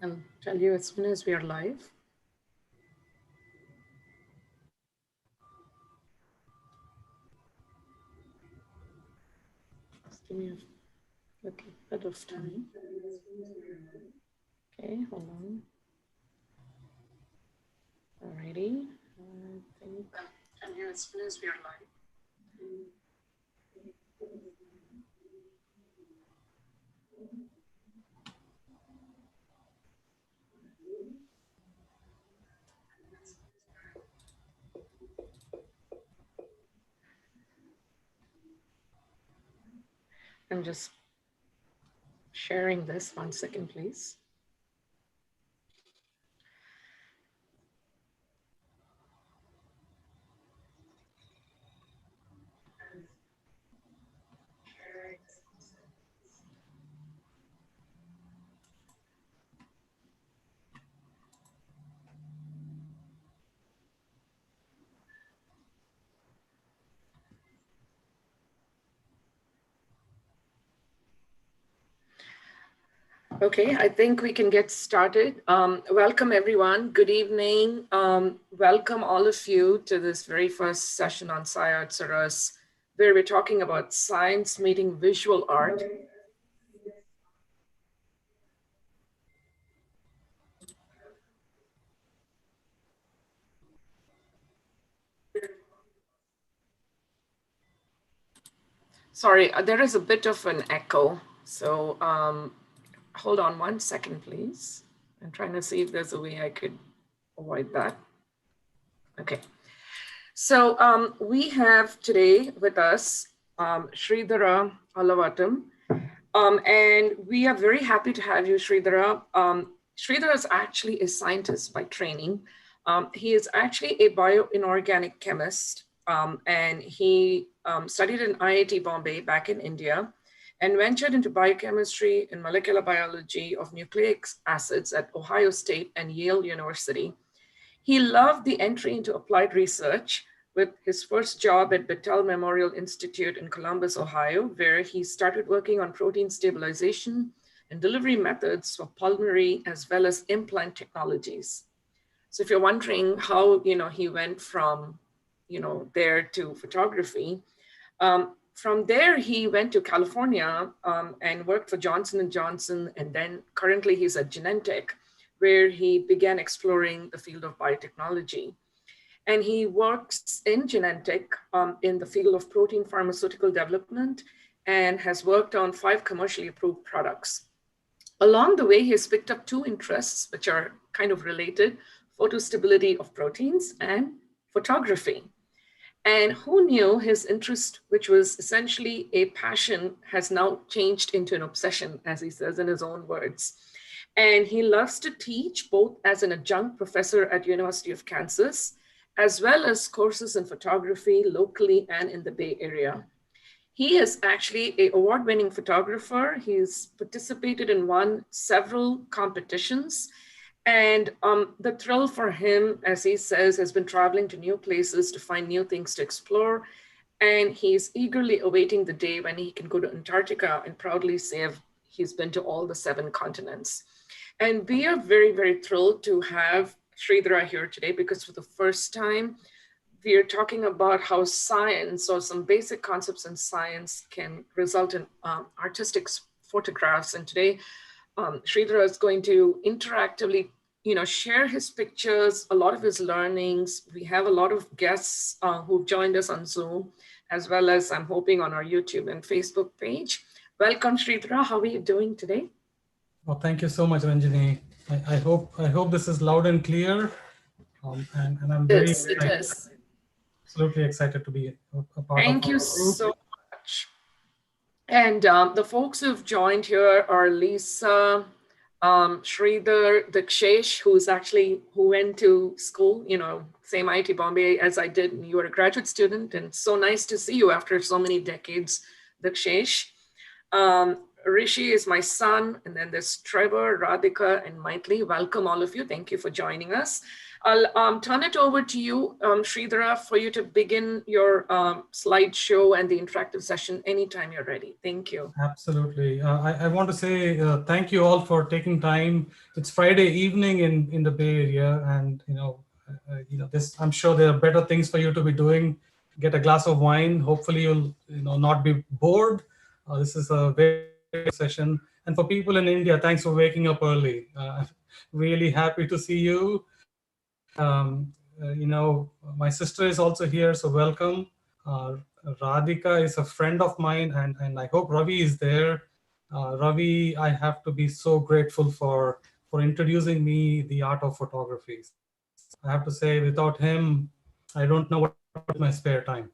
I'll tell you as soon as we are live. Just give me a little bit of time. Okay, hold on. Alrighty, I think I'll tell you as soon as we are live. I'm just sharing this. 1 second, please. Okay, I think we can get started. Welcome everyone, good evening. Welcome all of you to this very first session on SciArtsRUs, where we're talking about science meeting visual art. Sorry, there is a bit of an echo. So hold on 1 second, please. I'm trying to see if there's a way I could avoid that. Okay. So we have today with us Sreedhara Alavatam. And we are very happy to have you, Sreedhara. Sreedhara is actually a scientist by training. He is actually a bio-inorganic chemist, and he studied in IIT-Bombay back in India and ventured into biochemistry and molecular biology of nucleic acids at Ohio State and Yale University. He loved the entry into applied research with his first job at Battelle Memorial Institute in Columbus, Ohio, where he started working on protein stabilization and delivery methods for pulmonary as well as implant technologies. So if you're wondering how he went from there to photography, from there he went to California and worked for Johnson & Johnson, and then currently he's at Genentech, where he began exploring the field of biotechnology. And he works in Genentech in the field of protein pharmaceutical development and has worked on 5 commercially approved products. Along the way, he has picked up 2 interests, which are kind of related: photostability of proteins and photography. And who knew his interest, which was essentially a passion, has now changed into an obsession, as he says in his own words. And he loves to teach both as an adjunct professor at University of Kansas, as well as courses in photography locally and in the Bay Area. He is actually an award-winning photographer. He's participated and won several competitions. And the thrill for him, as he says, has been traveling to new places to find new things to explore. And he's eagerly awaiting the day when he can go to Antarctica and proudly say he's been to all the 7 continents. And we are very, very thrilled to have Sreedhara here today, because for the first time, we are talking about how science, or some basic concepts in science, can result in artistic photographs. And today, Sreedhara is going to interactively share his pictures, a lot of his learnings. We have a lot of guests who've joined us on Zoom, as well as I'm hoping on our YouTube and Facebook page. Welcome, Sreedhara. How are you doing today? Well, thank you so much, Ranjini. I hope this is loud and clear, and I'm very absolutely excited to be a part of it. Thank you so much. And the folks who've joined here are Lisa, Sreedhar, Dikshesh, who went to school, same IIT-Bombay as I did. You were a graduate student, and so nice to see you after so many decades, Dikshesh. Rishi is my son, and then there's Trevor, Radhika, and Maitli. Welcome, all of you. Thank you for joining us. I'll turn it over to you, Sreedhara, for you to begin your slideshow and the interactive session anytime you're ready. Thank you. Absolutely. I want to say thank you all for taking time. It's Friday evening in the Bay Area, and this. I'm sure there are better things for you to be doing. Get a glass of wine. Hopefully, you'll not be bored. This is a very good session. And for people in India, thanks for waking up early. Really happy to see you. My sister is also here, so welcome. Radhika is a friend of mine, and I hope Ravi is there. Ravi, I have to be so grateful for introducing me the art of photography. I have to say, without him, I don't know what to do with my spare time.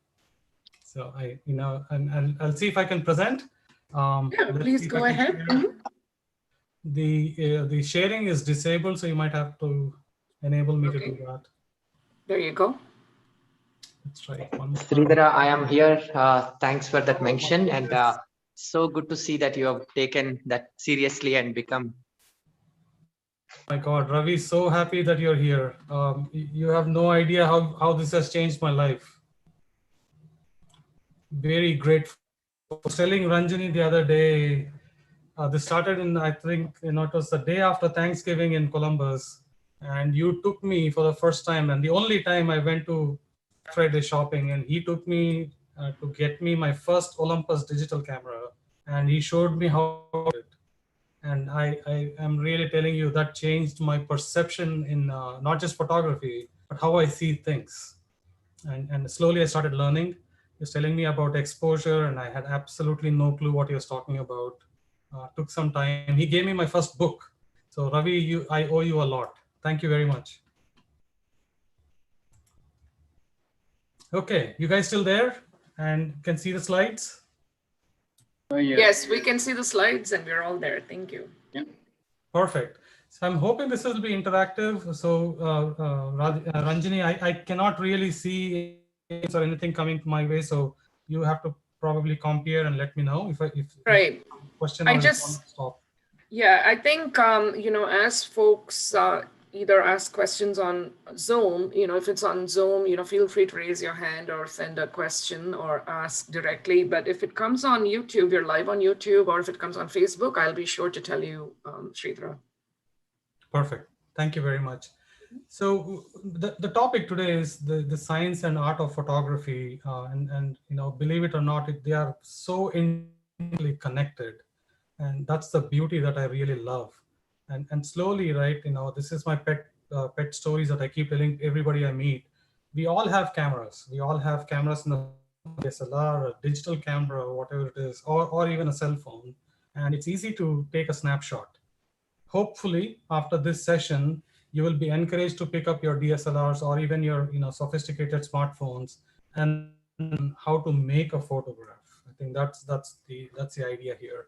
So and I'll see if I can present. Yeah, please go ahead. The sharing is disabled, so you might have to enable me to do that. There you go. Let's try. Sreedhara, I am here. Thanks for that mention, and so good to see that you have taken that seriously and become. My God, Ravi, so happy that you're here. You have no idea how this has changed my life. Very grateful. I was telling Ranjani the other day, this started in, I think, it was the day after Thanksgiving in Columbus. And you took me for the first time, and the only time I went to Friday shopping, and he took me to get me my first Olympus digital camera. And he showed me how to do it. And I am really telling you that changed my perception in not just photography, but how I see things. And slowly I started learning. He was telling me about exposure, and I had absolutely no clue what he was talking about. Took some time. He gave me my first book. So Ravi, I owe you a lot. Thank you very much. Okay, you guys still there and can see the slides? Yes, we can see the slides and we're all there. Thank you. Yeah. Perfect. So I'm hoping this will be interactive. So Ranjani, I cannot really see or anything coming my way. So you have to probably compare and let me know if right. Question I just stop. Yeah, I think as folks either ask questions on Zoom, if it's on Zoom, feel free to raise your hand or send a question or ask directly. But if it comes on YouTube, you're live on YouTube, or if it comes on Facebook, I'll be sure to tell you, Sreedhara. Perfect. Thank you very much. So the topic today is the science and art of photography, and believe it or not, they are so intimately connected, and that's the beauty that I really love. And slowly, right, this is my pet stories that I keep telling everybody I meet. We all have cameras. We all have cameras in the DSLR, a digital camera, or whatever it is, or even a cell phone, and it's easy to take a snapshot. Hopefully, after this session, you will be encouraged to pick up your DSLRs or even your sophisticated smartphones and how to make a photograph. I think that's the idea here.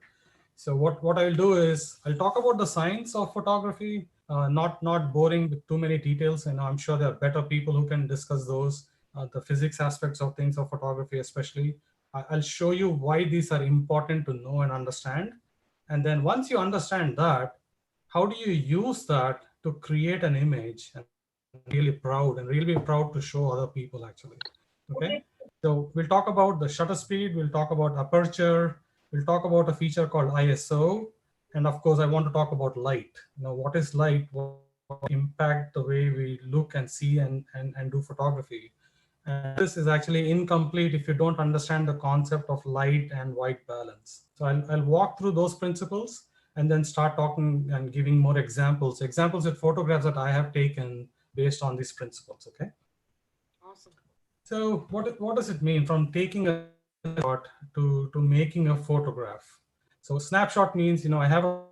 So what I'll do is I'll talk about the science of photography, not boring with too many details, and I'm sure there are better people who can discuss those, the physics aspects of things of photography especially. I'll show you why these are important to know and understand. And then once you understand that, how do you use that to create an image and really be proud to show other people actually, okay? So we'll talk about the shutter speed, we'll talk about aperture, we'll talk about a feature called ISO, and of course I want to talk about light. What is light, what impact the way we look and see and do photography. And this is actually incomplete if you don't understand the concept of light and white balance. So I'll walk through those principles and then start talking and giving more examples with photographs that I have taken based on these principles, okay? Awesome. So what does it mean from taking a snapshot to making a photograph? So snapshot means, I have a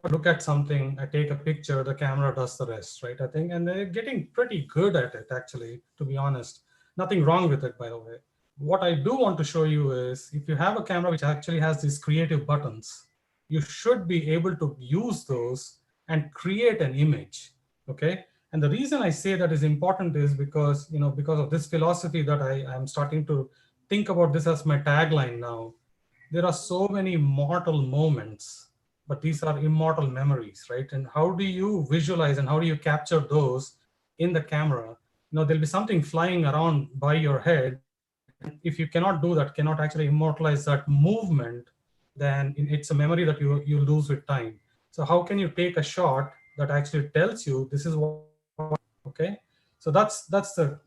look at something, I take a picture, the camera does the rest, right? I think, and they're getting pretty good at it actually, to be honest. Nothing wrong with it, by the way. What I do want to show you is if you have a camera which actually has these creative buttons, you should be able to use those and create an image, okay? And the reason I say that is important is because, because of this philosophy that I'm starting to think about this as my tagline now. there are so many mortal moments, but these are immortal memories, right? And how do you visualize and how do you capture those in the camera? There'll be something flying around by your head. And if you cannot do that, cannot actually immortalize that movement, then it's a memory that you lose with time. So how can you take a shot that actually tells you this is what, okay? So that's the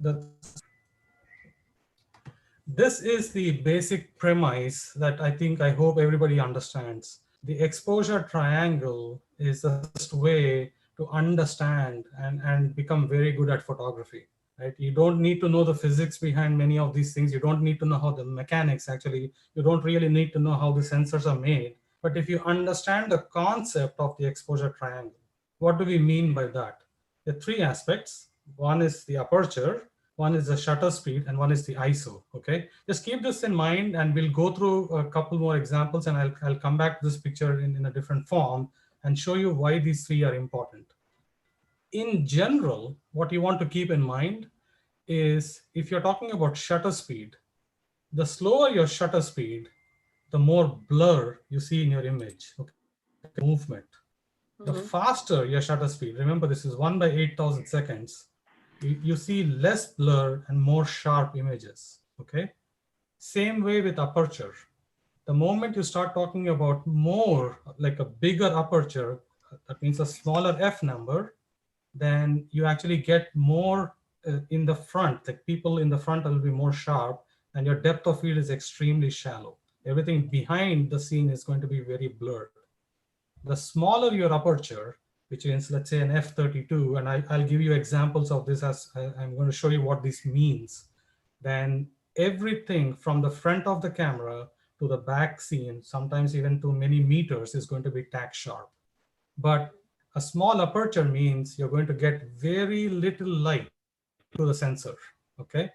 this is the basic premise that I hope everybody understands. The exposure triangle is the best way to understand and become very good at photography, right? You don't need to know the physics behind many of these things. You don't need to know how the mechanics actually, you don't really need to know how the sensors are made. But if you understand the concept of the exposure triangle, what do we mean by that? There are three aspects. One is the aperture, one is the shutter speed, and one is the ISO, okay? Just keep this in mind, and we'll go through a couple more examples, and I'll come back to this picture in a different form and show you why these three are important. In general, what you want to keep in mind is if you're talking about shutter speed, the slower your shutter speed, the more blur you see in your image, okay? Movement. The faster your shutter speed, remember this is 1 by 8,000 seconds, you see less blur and more sharp images, okay? Same way with aperture. The moment you start talking about more, like a bigger aperture, that means a smaller f number, then you actually get more in the front, like people in the front will be more sharp, and your depth of field is extremely shallow. Everything behind the scene is going to be very blurred. The smaller your aperture, which is, let's say, an f32, and I'll give you examples of this as I'm going to show you what this means, then everything from the front of the camera to the back scene, sometimes even to many meters, is going to be tack sharp. But a small aperture means you're going to get very little light to the sensor, okay?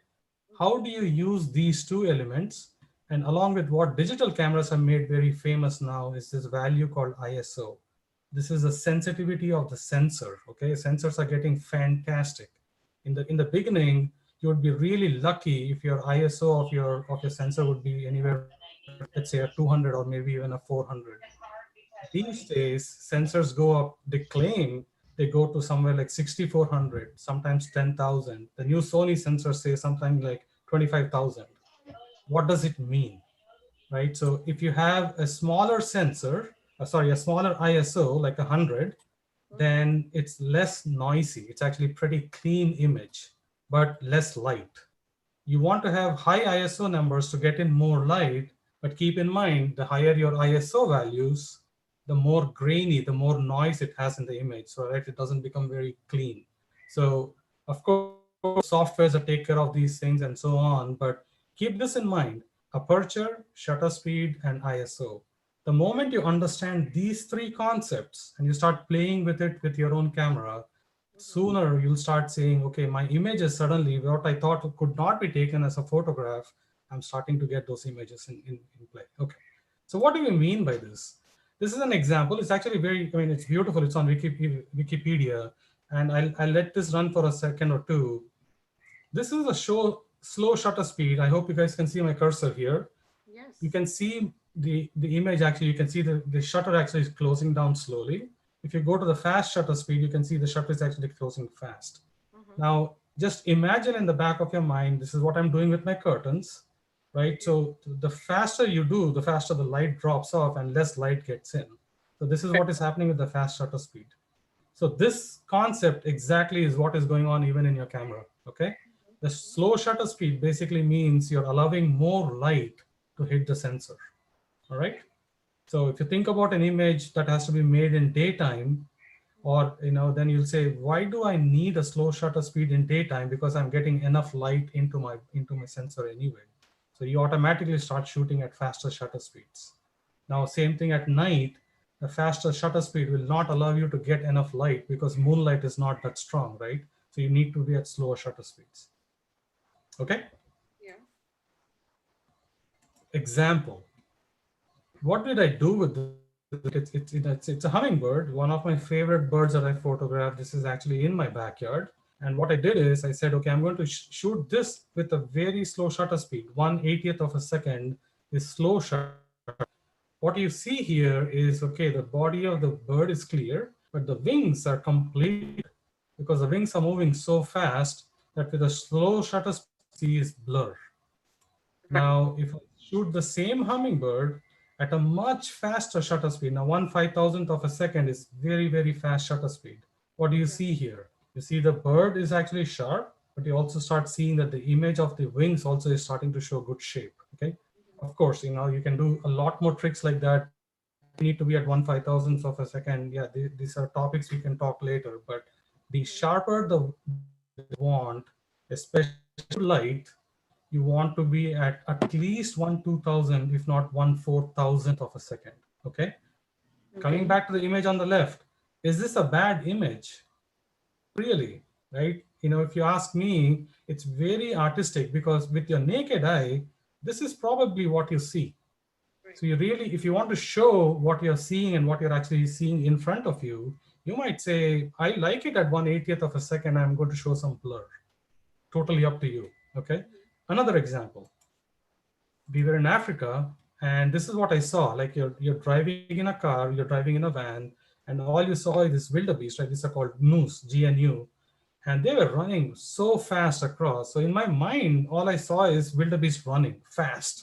How do you use these two elements? And along with what digital cameras have made very famous now is this value called ISO. This is the sensitivity of the sensor, okay? Sensors are getting fantastic. In the beginning, you would be really lucky if your ISO of your sensor would be anywhere, let's say a 200 or maybe even a 400. These days, sensors go up, they claim they go to somewhere like 6,400, sometimes 10,000. The new Sony sensors say something like 25,000. What does it mean, right? So if you have a smaller sensor, a smaller ISO, like 100, then it's less noisy. It's actually pretty clean image, but less light. You want to have high ISO numbers to get in more light, but keep in mind, the higher your ISO values, the more grainy, the more noise it has in the image, so right, it doesn't become very clean. So of course, softwares that take care of these things and so on, but keep this in mind: aperture, shutter speed, and ISO. The moment you understand these three concepts and you start playing with it with your own camera, sooner you'll start saying, okay, my images suddenly, what I thought could not be taken as a photograph, I'm starting to get those images in play. Okay, so what do we mean by this? This is an example. It's actually very, I mean, it's beautiful. It's on Wikipedia, and I'll let this run for a second or two. This is a slow shutter speed. I hope you guys can see my cursor here. Yes. You can see the image actually, you can see the shutter actually is closing down slowly. If you go to the fast shutter speed, you can see the shutter is actually closing fast. Now, just imagine in the back of your mind, this is what I'm doing with my curtains, right? So the faster you do, the faster the light drops off and less light gets in. So this is what is happening with the fast shutter speed. So this concept exactly is what is going on even in your camera, okay? The slow shutter speed basically means you're allowing more light to hit the sensor, all right? So if you think about an image that has to be made in daytime, or then you'll say, why do I need a slow shutter speed in daytime? Because I'm getting enough light into my sensor anyway. So you automatically start shooting at faster shutter speeds. Now, same thing at night, the faster shutter speed will not allow you to get enough light because moonlight is not that strong, right? So you need to be at slower shutter speeds. Okay? Yeah. Example. What did I do with this? It's a hummingbird, one of my favorite birds that I photographed. This is actually in my backyard. And what I did is I said, okay, I'm going to shoot this with a very slow shutter speed. 1/80th of a second is slow shutter. what you see here is, okay, the body of the bird is clear, but the wings are complete because the wings are moving so fast that with a slow shutter speed is blur. Now, if I shoot the same hummingbird at a much faster shutter speed, now 1/5000th of a second is very, very fast shutter speed. What do you see here? You see the bird is actually sharp, but you also start seeing that the image of the wings also is starting to show good shape, okay? Of course, you can do a lot more tricks like that. You need to be at 1/5000th of a second. Yeah, these are topics we can talk later, but the sharper the want, especially light, you want to be at least 1/2000, if not 1/4000th of a second, okay? Coming back to the image on the left, is this a bad image? Really, right? If you ask me, it's very artistic because with your naked eye, this is probably what you see. So you really, if you want to show what you're seeing and what you're actually seeing in front of you, you might say, I like it at 1/80th of a second, I'm going to show some blur. Totally up to you, okay? Another example, we were in Africa, and this is what I saw. Like you're driving in a car, you're driving in a van, and all you saw is this wildebeest, right? These are called gnus, GNU, and they were running so fast across. So in my mind, all I saw is wildebeest running fast,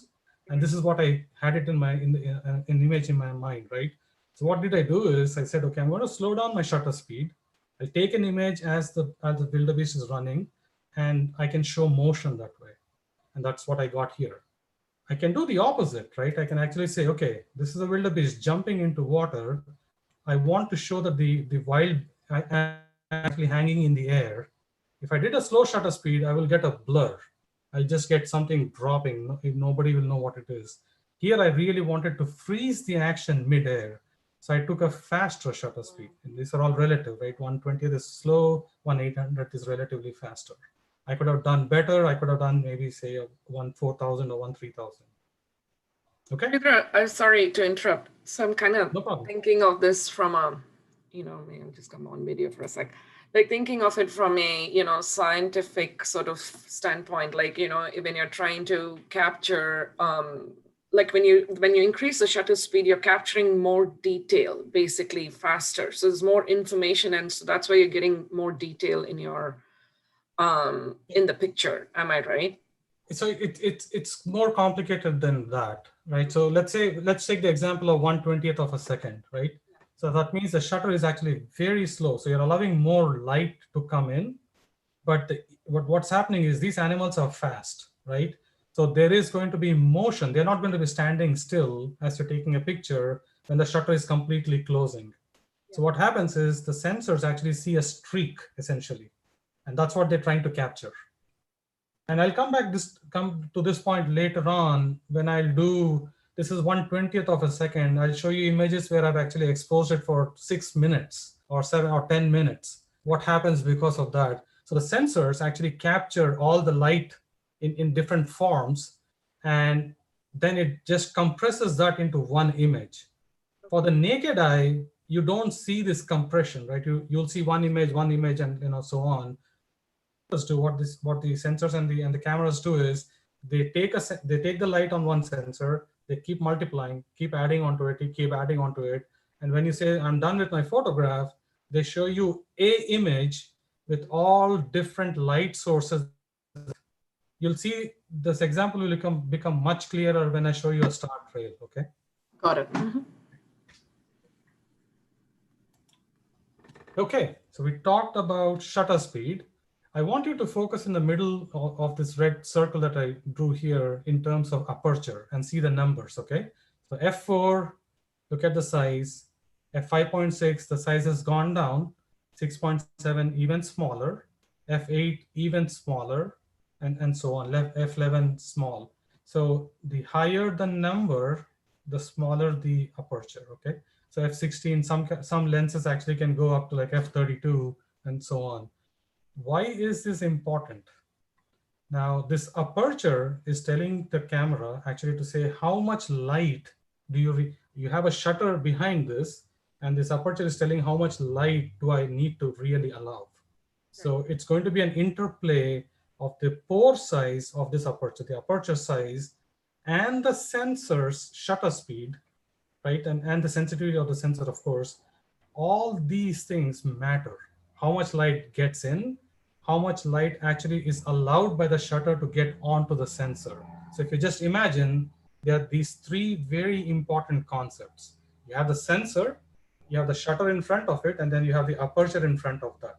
and this is what I had it in an image in my mind, right? So what did I do is I said, okay, I'm going to slow down my shutter speed. I'll take an image as the wildebeest is running, and I can show motion that way, and that's what I got here. I can do the opposite, right? I can actually say, okay, this is a wildebeest jumping into water. I want to show that the wild actually hanging in the air. If I did a slow shutter speed, I will get a blur. I'll just get something dropping. Nobody will know what it is. Here, I really wanted to freeze the action midair. So I took a faster shutter speed. And these are all relative, right? 1/20th is slow, 1/800th is relatively faster. I could have done better. I could have done maybe say a 1/4000 or 1/3000. Okay. Sreedhara, I'm sorry to interrupt. So I'm kind of No thinking of this from a, maybe I'll just come on video for a sec. Like thinking of it from a, scientific sort of standpoint, like, when you're trying to capture, like when you increase the shutter speed, you're capturing more detail, basically faster. So there's more information. And so that's why you're getting more detail in your, in the picture. Am I right? So it's more complicated than that, right? So let's take the example of 1/20th of a second, right? So that means the shutter is actually very slow. So you're allowing more light to come in, but what's happening is these animals are fast, right? So there is going to be motion. They're not going to be standing still as you're taking a picture when the shutter is completely closing. So what happens is the sensors actually see a streak essentially, and that's what they're trying to capture. And I'll come to this point later on when I'll do, this is 1/20th of a second. I'll show you images where I've actually exposed it for 6 minutes or 7 or 10 minutes. What happens because of that? So the sensors actually capture all the light in different forms, and then it just compresses that into one image. For the naked eye, you don't see this compression, right? You'll see one image, and so on. Do what the sensors and the cameras do is they take the light on one sensor, they keep multiplying, keep adding onto it, and when you say I'm done with my photograph, they show you a image with all different light sources. You'll see this example will become much clearer when I show you a star trail. Okay, got it. Okay, so we talked about shutter speed. I want you to focus in the middle of this red circle that I drew here in terms of aperture and see the numbers, okay? So f4, look at the size. f5.6, the size has gone down. 6.7, even smaller. f8, even smaller, and so on. f11, small. So the higher the number, the smaller the aperture, okay? So f16, some lenses actually can go up to like f32 and so on. Why is this important? Now, this aperture is telling the camera actually to say how much light do you have a shutter behind this, and this aperture is telling how much light do I need to really allow. So it's going to be an interplay of the pore size of this aperture, the aperture size, and the sensor's shutter speed right? And the sensitivity of the sensor, of course. All these things matter. How much light gets in, how much light actually is allowed by the shutter to get onto the sensor. So if you just imagine, there are these three very important concepts. You have the sensor, you have the shutter in front of it, and then you have the aperture in front of that.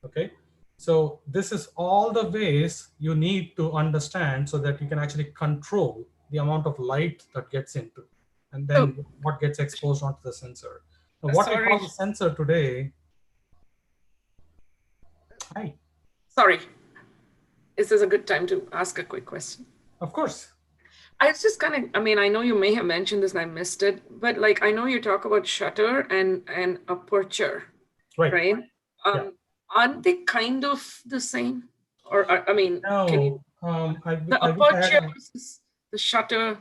Okay, so this is all the ways you need to understand so that you can actually control the amount of light that gets into, and So, then what gets exposed onto the sensor. Now, what we sorry, call the sensor today. Hi. sorry. Is this a good time to ask a quick question? Of course. I was just kind of, I mean, I know you may have mentioned this and I missed it, but like, I know you talk about shutter and aperture, Right. right? Yeah. Aren't they kind of the same? Or, I mean, No, the aperture versus the shutter.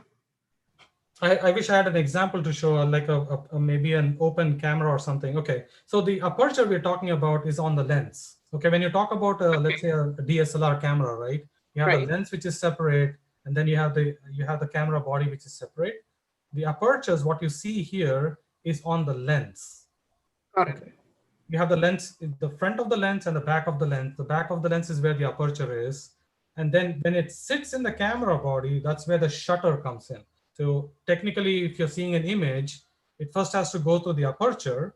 I wish I had an example to show, like maybe an open camera or something. Okay, so the aperture we're talking about is on the lens. Okay, when you talk about let's say a DSLR camera, right? You have the lens which is separate, and then you have the camera body which is separate. The apertures, what you see here, is on the lens. Got it. Okay. You have the lens, the front of the lens and the back of the lens. The back of the lens is where the aperture is, and then when it sits in the camera body, that's where the shutter comes in. So technically, if you're seeing an image, it first has to go through the aperture,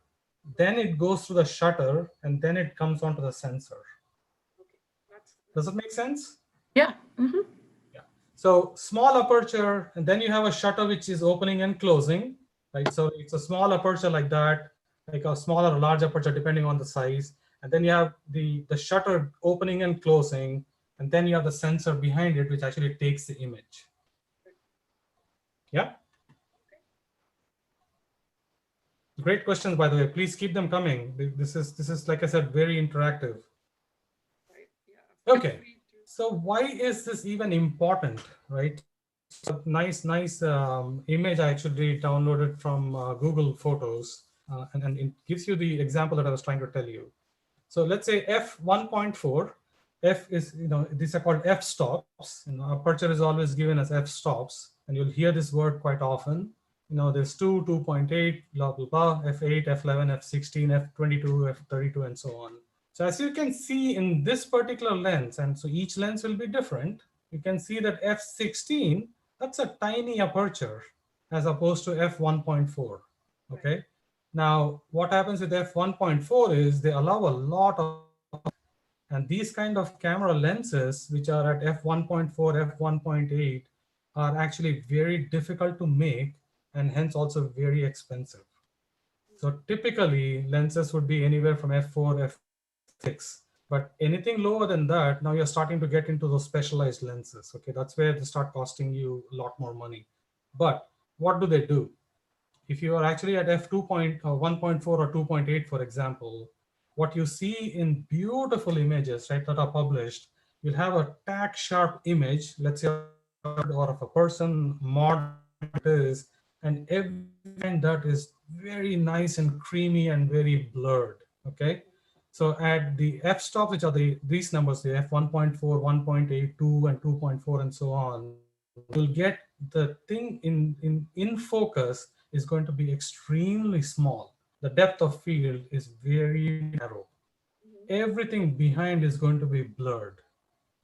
then it goes through the shutter, and then it comes onto the sensor. Does it make sense? Yeah. Mm-hmm. Yeah. So small aperture, and then you have a shutter which is opening and closing, right? So it's a small aperture like that, like a smaller or large aperture depending on the size. And then you have the shutter opening and closing, and then you have the sensor behind it, which actually takes the image. Yeah. Great questions, by the way. Please keep them coming. This is like I said, very interactive. Okay. So why is this even important, right? So nice image I actually downloaded from Google Photos, and it gives you the example that I was trying to tell you. So let's say f1.4. F is, these are called Fstops. Aperture is always given as Fstops, and you'll hear this word quite often. There's 2, 2.8, blah, blah, blah, F8, F11, F16, F22, F32, and so on. So as you can see in this particular lens, and so each lens will be different, you can see that F16, that's a tiny aperture as opposed to F1.4, okay? Now, what happens with F1.4 is they allow a lot of, and these kind of camera lenses, which are at F1.4, F1.8, are actually very difficult to make and hence also very expensive. So typically lenses would be anywhere from F4, F6, but anything lower than that, now you're starting to get into those specialized lenses. Okay, that's where they start costing you a lot more money. But what do they do? If you are actually at f1.4 or 2.8, for example, what you see in beautiful images, right, that are published, you'll have a tack sharp image, let's say, or of a person, model is, and everything that is very nice and creamy and very blurred. Okay, so at the f-stop, which are these numbers, the f1.4, 1.8, 2, and 2.4, and so on, you'll get the thing in focus is going to be extremely small. The depth of field is very narrow. Everything behind is going to be blurred.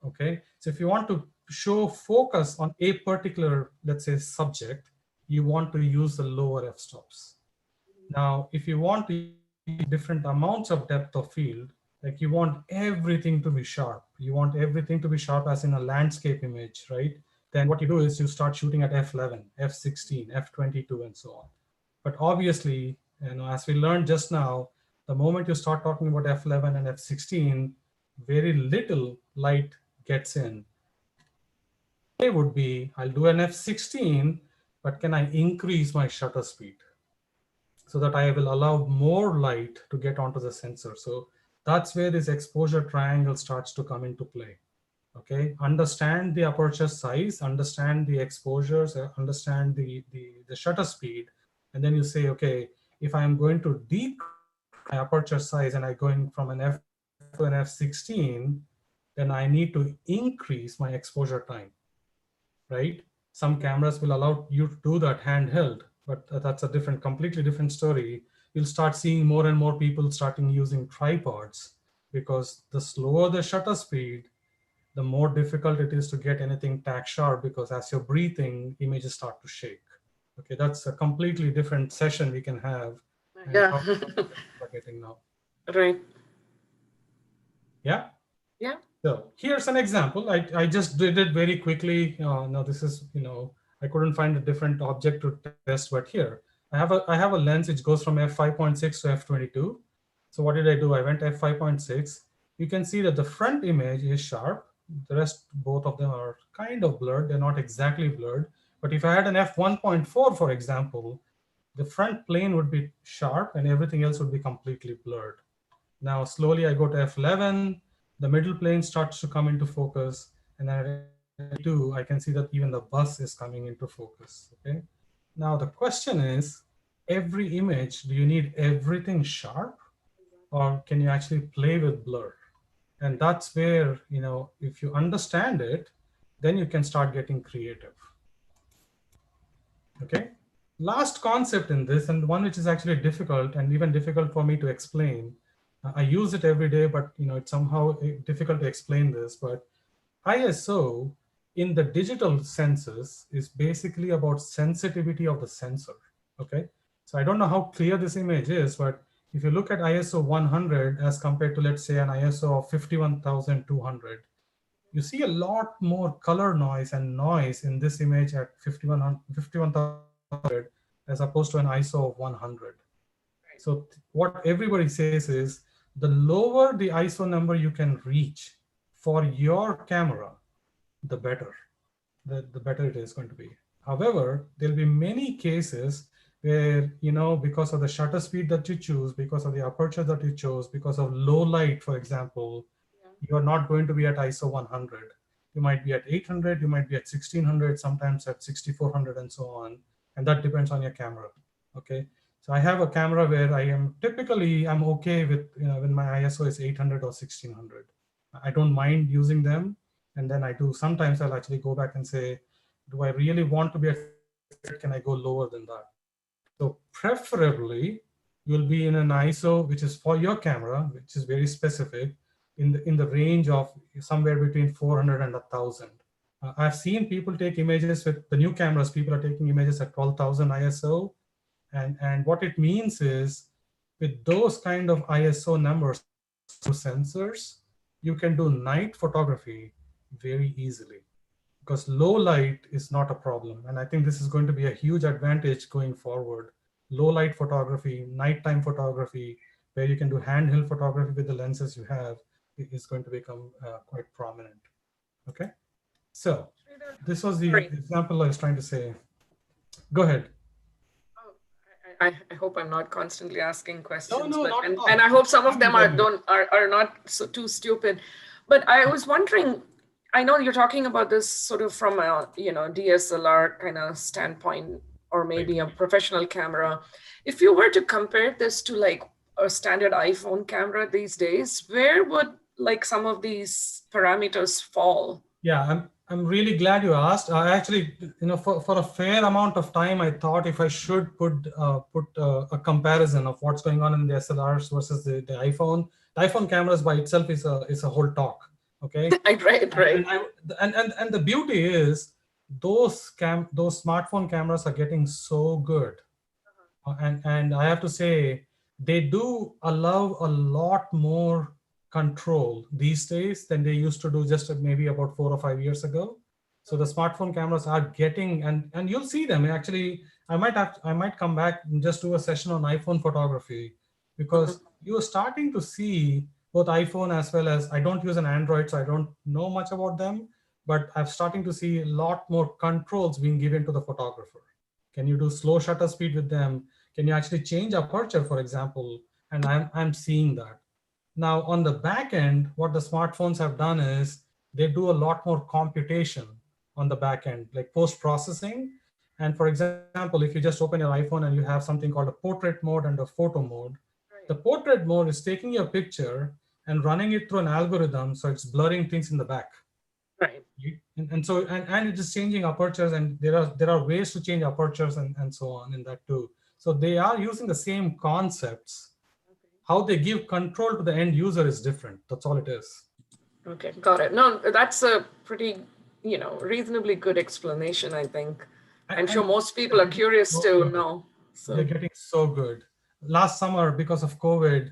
Okay, so if you want to show focus on a particular, let's say, subject, you want to use the lower f-stops. Now, if you want to use different amounts of depth of field, like you want everything to be sharp, you want everything to be sharp as in a landscape image, right? Then what you do is you start shooting at f11, f16, f22, and so on. But obviously, as we learned just now, the moment you start talking about f11 and f16, very little light gets in. It would be, I'll do an f16, but can I increase my shutter speed so that I will allow more light to get onto the sensor? So that's where this exposure triangle starts to come into play. Okay, understand the aperture size, understand the exposures, understand the shutter speed, and then you say, okay, if I'm going to decrease my aperture size and I'm going from an f to an f16, then I need to increase my exposure time, right? Some cameras will allow you to do that handheld, but that's a completely different story. You'll start seeing more and more people starting using tripods, because the slower the shutter speed, the more difficult it is to get anything tack sharp, because as you're breathing, images start to shake. Okay, that's a completely different session we can have. And Yeah. how we're getting now. Right. Yeah. Yeah. So here's an example. I just did it very quickly. Now this is, I couldn't find a different object to test, but here I have a lens which goes from f5.6 to f22. So what did I do? I went f5.6. You can see that the front image is sharp. The rest, both of them are kind of blurred. They're not exactly blurred. But if I had an f1.4, for example, the front plane would be sharp and everything else would be completely blurred. Now slowly I go to f11, the middle plane starts to come into focus, and then at f2, I can see that even the bus is coming into focus. Okay. Now the question is, every image, do you need everything sharp, or can you actually play with blur? And that's where, if you understand it, then you can start getting creative. Okay. Last concept in this, and one which is actually difficult and even difficult for me to explain. I use it every day, but it's somehow difficult to explain this. But ISO in the digital senses is basically about sensitivity of the sensor. Okay. So I don't know how clear this image is, but if you look at ISO 100 as compared to, let's say, an ISO of 51,200, you see a lot more color noise and noise in this image at 51,000 as opposed to an ISO of 100. So what everybody says is, the lower the ISO number you can reach for your camera, the better. The better it is going to be. However, there'll be many cases where, because of the shutter speed that you choose, because of the aperture that you chose, because of low light, for example, you're not going to be at ISO 100. You might be at 800, you might be at 1600, sometimes at 6400 and so on. And that depends on your camera. Okay. So I have a camera where I'm okay with, when my ISO is 800 or 1600. I don't mind using them. And then sometimes I'll actually go back and say, do I really want to be at, can I go lower than that? So preferably you'll be in an ISO, which is for your camera, which is very specific, in the range of somewhere between 400 and 1,000. I've seen people take images with the new cameras. People are taking images at 12,000 ISO. And what it means is, with those kind of ISO numbers, sensors, you can do night photography very easily, because low light is not a problem. And I think this is going to be a huge advantage going forward. Low light photography, nighttime photography, where you can do handheld photography with the lenses you have, is going to become quite prominent. Okay. So this was the example I was trying to say. Go ahead. I hope I'm not constantly asking questions, No, not at all. and I hope some of them are not so too stupid. But I was wondering, I know you're talking about this sort of from a DSLR kind of standpoint, or maybe a professional camera. If you were to compare this to like a standard iPhone camera these days, where would like some of these parameters fall? Yeah, I'm really glad you asked. I actually, for a fair amount of time, I thought if I should put a comparison of what's going on in the SLRs versus the iPhone. The iPhone cameras by itself is a whole talk. Okay. Right. And the beauty is, those smartphone cameras are getting so good, and I have to say, they do allow a lot more control these days than they used to do just maybe about 4 or 5 years ago. So the smartphone cameras are getting, and you'll see them. Actually, I might come back and just do a session on iPhone photography, because you're starting to see both iPhone as well as, I don't use an Android, so I don't know much about them, but I'm starting to see a lot more controls being given to the photographer. Can you do slow shutter speed with them? Can you actually change aperture, for example? And I'm seeing that. Now, on the back end, what the smartphones have done is they do a lot more computation on the back end, like post-processing. And for example, if you just open your iPhone and you have something called a portrait mode and a photo mode, the portrait mode is taking your picture and running it through an algorithm, so it's blurring things in the back. Right. And it is changing apertures, and there are ways to change apertures and so on in that too. So they are using the same concepts. How they give control to the end user is different. That's all it is. Okay, got it. No, that's a pretty, reasonably good explanation, I think. I'm sure most people are curious to know. They're getting so good. Last summer, because of COVID,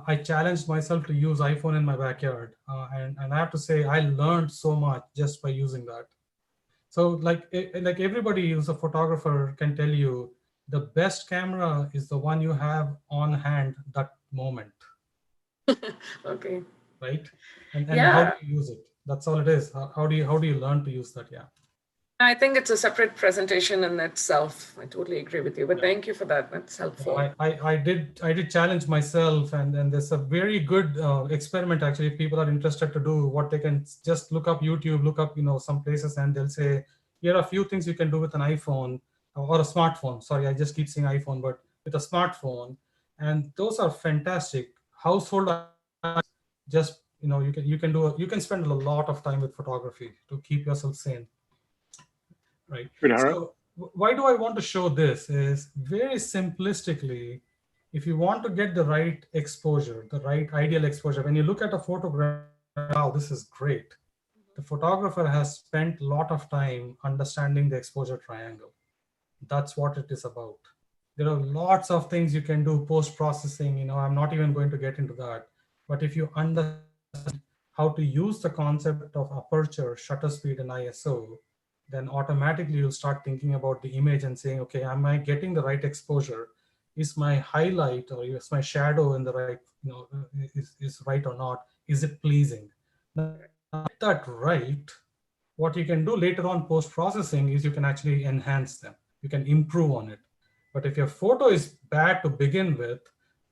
I challenged myself to use iPhone in my backyard. And I have to say, I learned so much just by using that. So like everybody who's a photographer can tell you, the best camera is the one you have on hand that moment. Okay. Right? And Yeah. how do you use it? That's all it is. How do you learn to use that? Yeah. I think it's a separate presentation in itself. I totally agree with you, but thank you for that. That's helpful. I did challenge myself, and there's a very good experiment actually. If people are interested to do, what they can just look up YouTube, look up some places, and they'll say here are a few things you can do with an iPhone or a smartphone. Sorry, I just keep saying iPhone, but with a smartphone, and those are fantastic. Household, just you can spend a lot of time with photography to keep yourself sane. Right. So why do I want to show this is very simplistically, if you want to get the right exposure, the right ideal exposure, when you look at a photograph, wow, this is great. The photographer has spent a lot of time understanding the exposure triangle. That's what it is about. There are lots of things you can do post-processing. I'm not even going to get into that. But if you understand how to use the concept of aperture, shutter speed, and ISO, then automatically you'll start thinking about the image and saying, okay, am I getting the right exposure? Is my highlight or is my shadow in the right, is right or not? Is it pleasing? Now, get that right, what you can do later on post-processing is you can actually enhance them. You can improve on it. But if your photo is bad to begin with,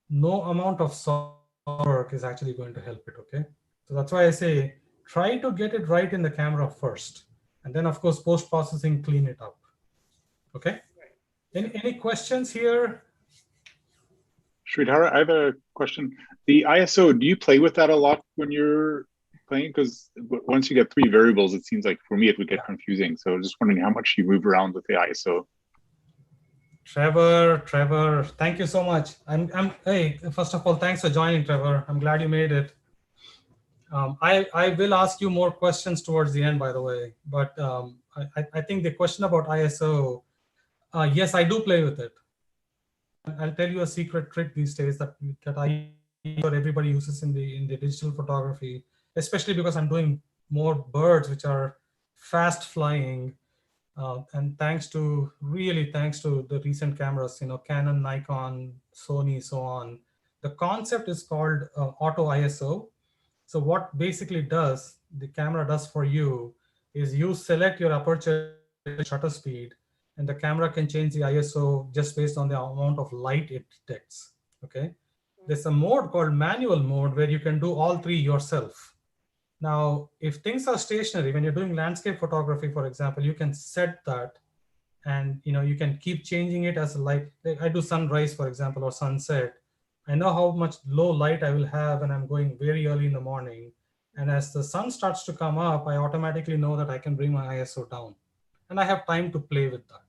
no amount of work is actually going to help it, okay? So that's why I say, try to get it right in the camera first. And then, of course, post-processing, clean it up. Okay? Any questions here? Sreedhara, I have a question. The ISO, do you play with that a lot when you're playing? Because once you get 3 variables, it seems like for me it would get confusing. So just wondering how much you move around with the ISO. Trevor, thank you so much. Hey, first of all, thanks for joining, Trevor. I'm glad you made it. I will ask you more questions towards the end, by the way. But I think the question about ISO, yes, I do play with it. I'll tell you a secret trick these days that everybody uses in the digital photography, especially because I'm doing more birds, which are fast flying. And thanks to the recent cameras, Canon, Nikon, Sony, so on. The concept is called auto ISO. So what basically the camera does for you is you select your aperture shutter speed, and the camera can change the ISO just based on the amount of light it detects, okay? There's a mode called manual mode where you can do all 3 yourself. Now, if things are stationary, when you're doing landscape photography, for example, you can set that, and you can keep changing it as a light. I do sunrise, for example, or sunset. I know how much low light I will have when I'm going very early in the morning. And as the sun starts to come up, I automatically know that I can bring my ISO down. And I have time to play with that.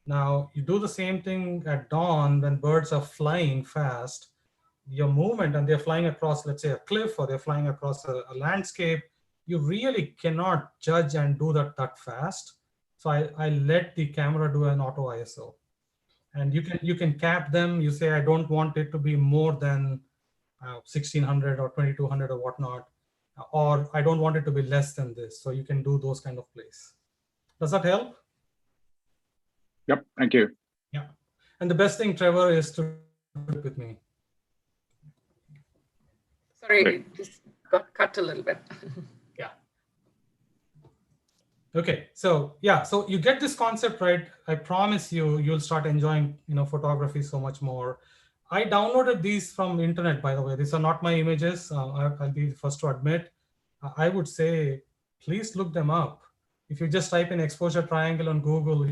Now, you do the same thing at dawn when birds are flying fast. Your movement, and they're flying across, let's say, a cliff, or they're flying across a landscape, you really cannot judge and do that fast. So I let the camera do an auto ISO. And you can cap them. You say, I don't want it to be more than 1600 or 2200 or whatnot, or I don't want it to be less than this. So you can do those kind of plays. Does that help? Yep, thank you. Yeah. And the best thing, Trevor, is to work with me. Sorry, it just got cut a little bit. Yeah. Okay, so yeah, so you get this concept right. I promise you'll start enjoying photography so much more. I downloaded these from the internet, by the way. These are not my images. I'll be the first to admit. I would say, please look them up. If you just type in exposure triangle on Google,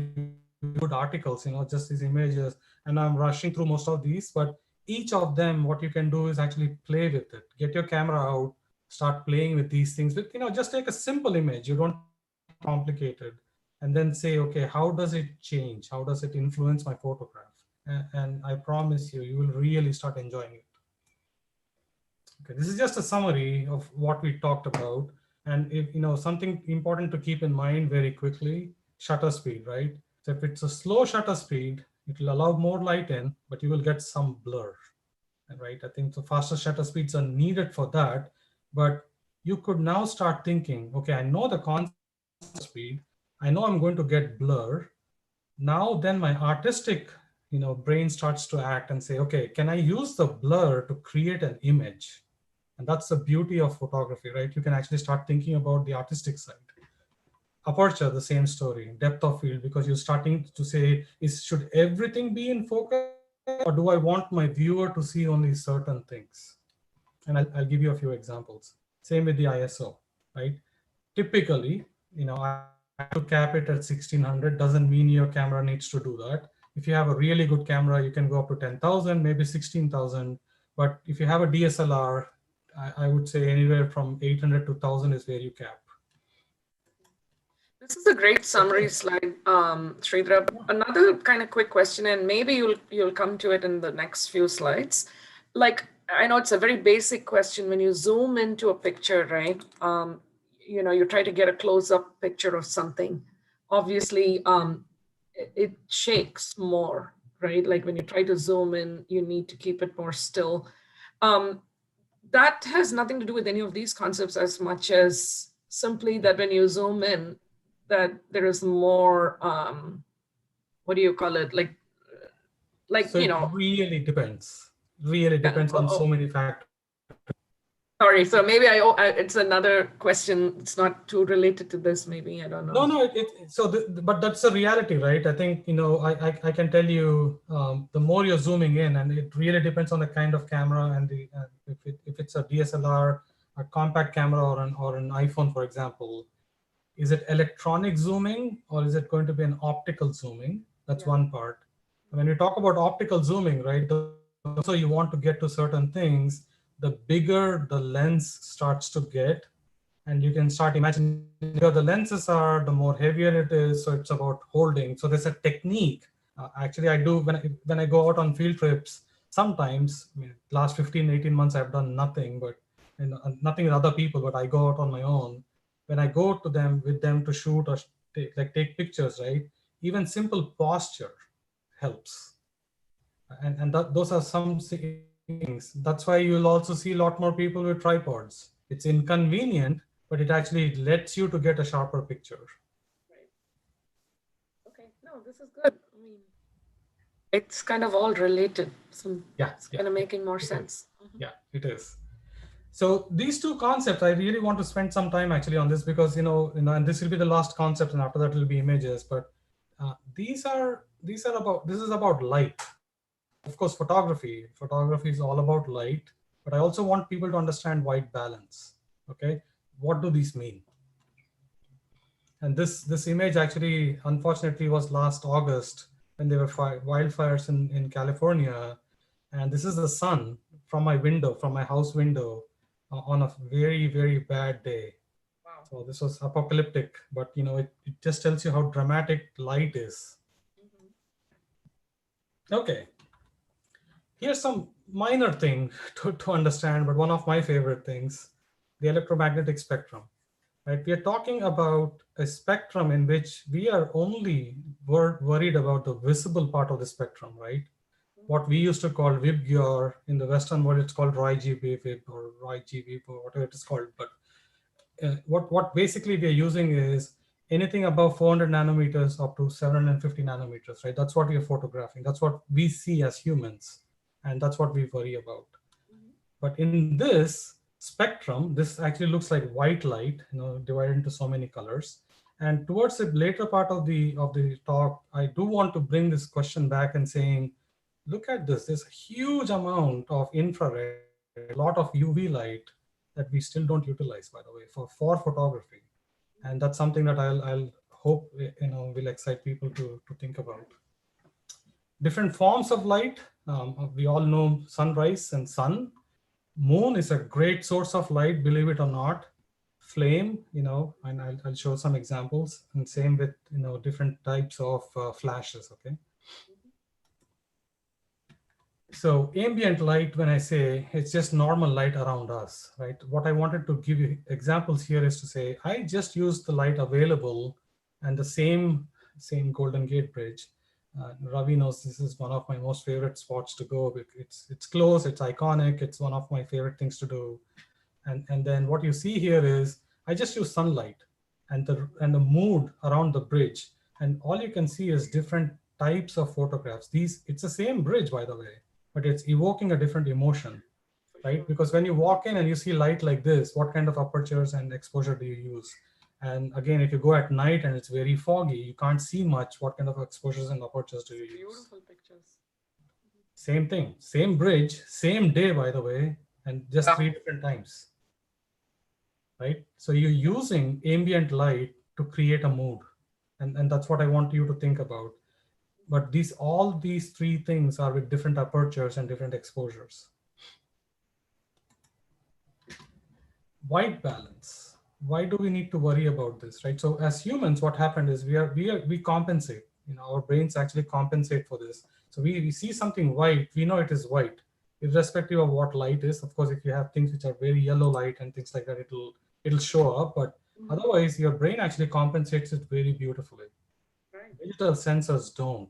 good articles, just these images. And I'm rushing through most of these, but each of them, what you can do is actually play with it. Get your camera out, start playing with these things. But just take a simple image. You don't complicated, and then say, okay, how does it change? How does it influence my photograph? And I promise you, you will really start enjoying it. Okay, this is just a summary of what we talked about. And if something important to keep in mind very quickly, shutter speed, right? So if it's a slow shutter speed, it will allow more light in, but you will get some blur, right? I think the faster shutter speeds are needed for that. But you could now start thinking, okay, I know the concept speed, I know I'm going to get blur. Now then my artistic brain starts to act and say, okay, can I use the blur to create an image? And that's the beauty of photography, right? You can actually start thinking about the artistic side. Aperture, the same story, depth of field, because you're starting to say, should everything be in focus, or do I want my viewer to see only certain things? And I'll give you a few examples. Same with the ISO, right? Typically, I have to cap it at 1600, doesn't mean your camera needs to do that. If you have a really good camera, you can go up to 10,000, maybe 16,000. But if you have a DSLR, I would say anywhere from 800 to 1,000 is where you cap. This is a great summary slide, Sreedhara. Another kind of quick question, and maybe you'll come to it in the next few slides. Like, I know it's a very basic question. When you zoom into a picture, right? You try to get a close-up picture of something. Obviously, it shakes more, right? Like when you try to zoom in, you need to keep it more still. That has nothing to do with any of these concepts as much as simply that when you zoom in, that there is more, what do you call it? Like so it really depends. Really depends on so many factors. Sorry, so maybe it's another question. It's not too related to this. Maybe I don't know. No. But that's a reality, right? I think I can tell you the more you're zooming in, and it really depends on the kind of camera and if it's a DSLR, a compact camera, or an iPhone, for example. Is it electronic zooming or is it going to be an optical zooming? That's one part. When you talk about optical zooming, right? So you want to get to certain things, the bigger the lens starts to get, and you can start imagining the bigger the lenses are, the more heavier it is. So it's about holding. So there's a technique. Actually, I do when I go out on field trips. Sometimes, last 15, 18 months, I've done nothing nothing with other people, but I go out on my own. When I go to them with them to shoot or take pictures, right? Even simple posture helps, and those are some things. That's why you'll also see a lot more people with tripods. It's inconvenient, but it actually lets you to get a sharper picture. Right. Okay. No, this is good. I mean, it's kind of all related. So it's kind of making more sense. Yeah, it is. So these two concepts, I really want to spend some time actually on this because and this will be the last concept, and after that will be images. But this is about light. Of course, photography is all about light. But I also want people to understand white balance. Okay, what do these mean? And this image actually, unfortunately, was last August when there were wildfires in California, and this is the sun from my window, from my house window. On a very, very bad day. Wow. So this was apocalyptic, but it just tells you how dramatic light is. Okay. Here's some minor thing to understand, but one of my favorite things, the electromagnetic spectrum. Right? We are talking about a spectrum in which we are only worried about the visible part of the spectrum, right? What we used to call VIBGYOR, in the Western world, it's called Roy G. Vib or Roy G. Vib or whatever it is called. But what basically we are using is anything above 400 nanometers up to 750 nanometers, right? That's what we are photographing. That's what we see as humans. And that's what we worry about. But in this spectrum, this actually looks like white light, divided into so many colors. And towards the later part of the talk, I do want to bring this question back and saying, look at this. There's a huge amount of infrared, a lot of UV light that we still don't utilize, by the way, for photography. And that's something that I'll hope will excite people to think about. Different forms of light. We all know sunrise and sun. Moon is a great source of light, believe it or not. Flame, and I'll show some examples, and same with, different types of flashes, okay? So ambient light, when I say it's just normal light around us, right? What I wanted to give you examples here is to say, I just use the light available and the same Golden Gate Bridge. Ravi knows this is one of my most favorite spots to go. It's close, it's iconic, it's one of my favorite things to do. And then what you see here is I just use sunlight and the mood around the bridge. And all you can see is different types of photographs. It's the same bridge, by the way, but it's evoking a different emotion, right? Because when you walk in and you see light like this, what kind of apertures and exposure do you use? And again, if you go at night and it's very foggy, you can't see much. What kind of exposures and apertures do you use? Beautiful pictures. Same thing, same bridge, same day, by the way, and just 3 different times. Right? So you're using ambient light to create a mood. And that's what I want you to think about. But all these 3 things are with different apertures and different exposures. White balance. Why do we need to worry about this, right? So as humans, what happened is we compensate. Our brains actually compensate for this. So we see something white, we know it is white, irrespective of what light is. Of course, if you have things which are very yellow light and things like that, it'll show up. But otherwise, your brain actually compensates it very beautifully. Right. Digital sensors don't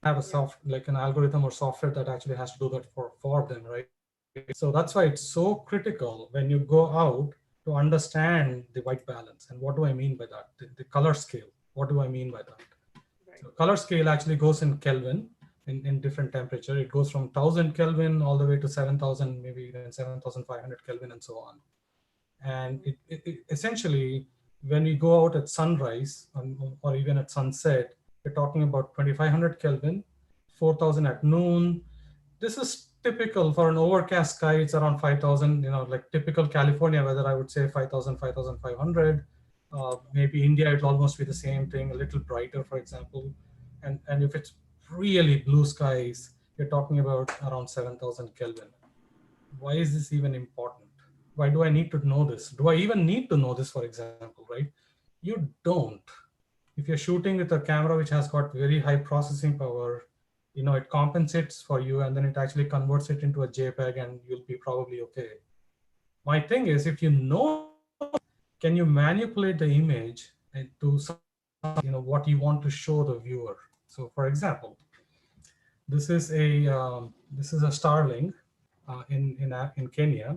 have like an algorithm or software that actually has to do that for them, right? So that's why it's so critical when you go out to understand the white balance. And what do I mean by that? The color scale. What do I mean by that? Right. So color scale actually goes in Kelvin, in different temperature. It goes from 1000 Kelvin all the way to 7000, maybe even 7500 Kelvin and so on. And it essentially, when we go out at sunrise or even at sunset, we're talking about 2500 Kelvin, 4000 at noon. This is typical for an overcast sky. It's around 5000, like typical California weather, I would say 5000, 5500. Maybe India, it'll almost be the same thing, a little brighter, for example. And if it's really blue skies, you're talking about around 7000 Kelvin. Why is this even important? Why do I need to know this? Do I even need to know this, for example, right? You don't. If you're shooting with a camera which has got very high processing power, it compensates for you, and then it actually converts it into a JPEG, and you'll be probably okay. My thing is, if you know, can you manipulate the image to what you want to show the viewer? So, for example, this is a starling in Kenya.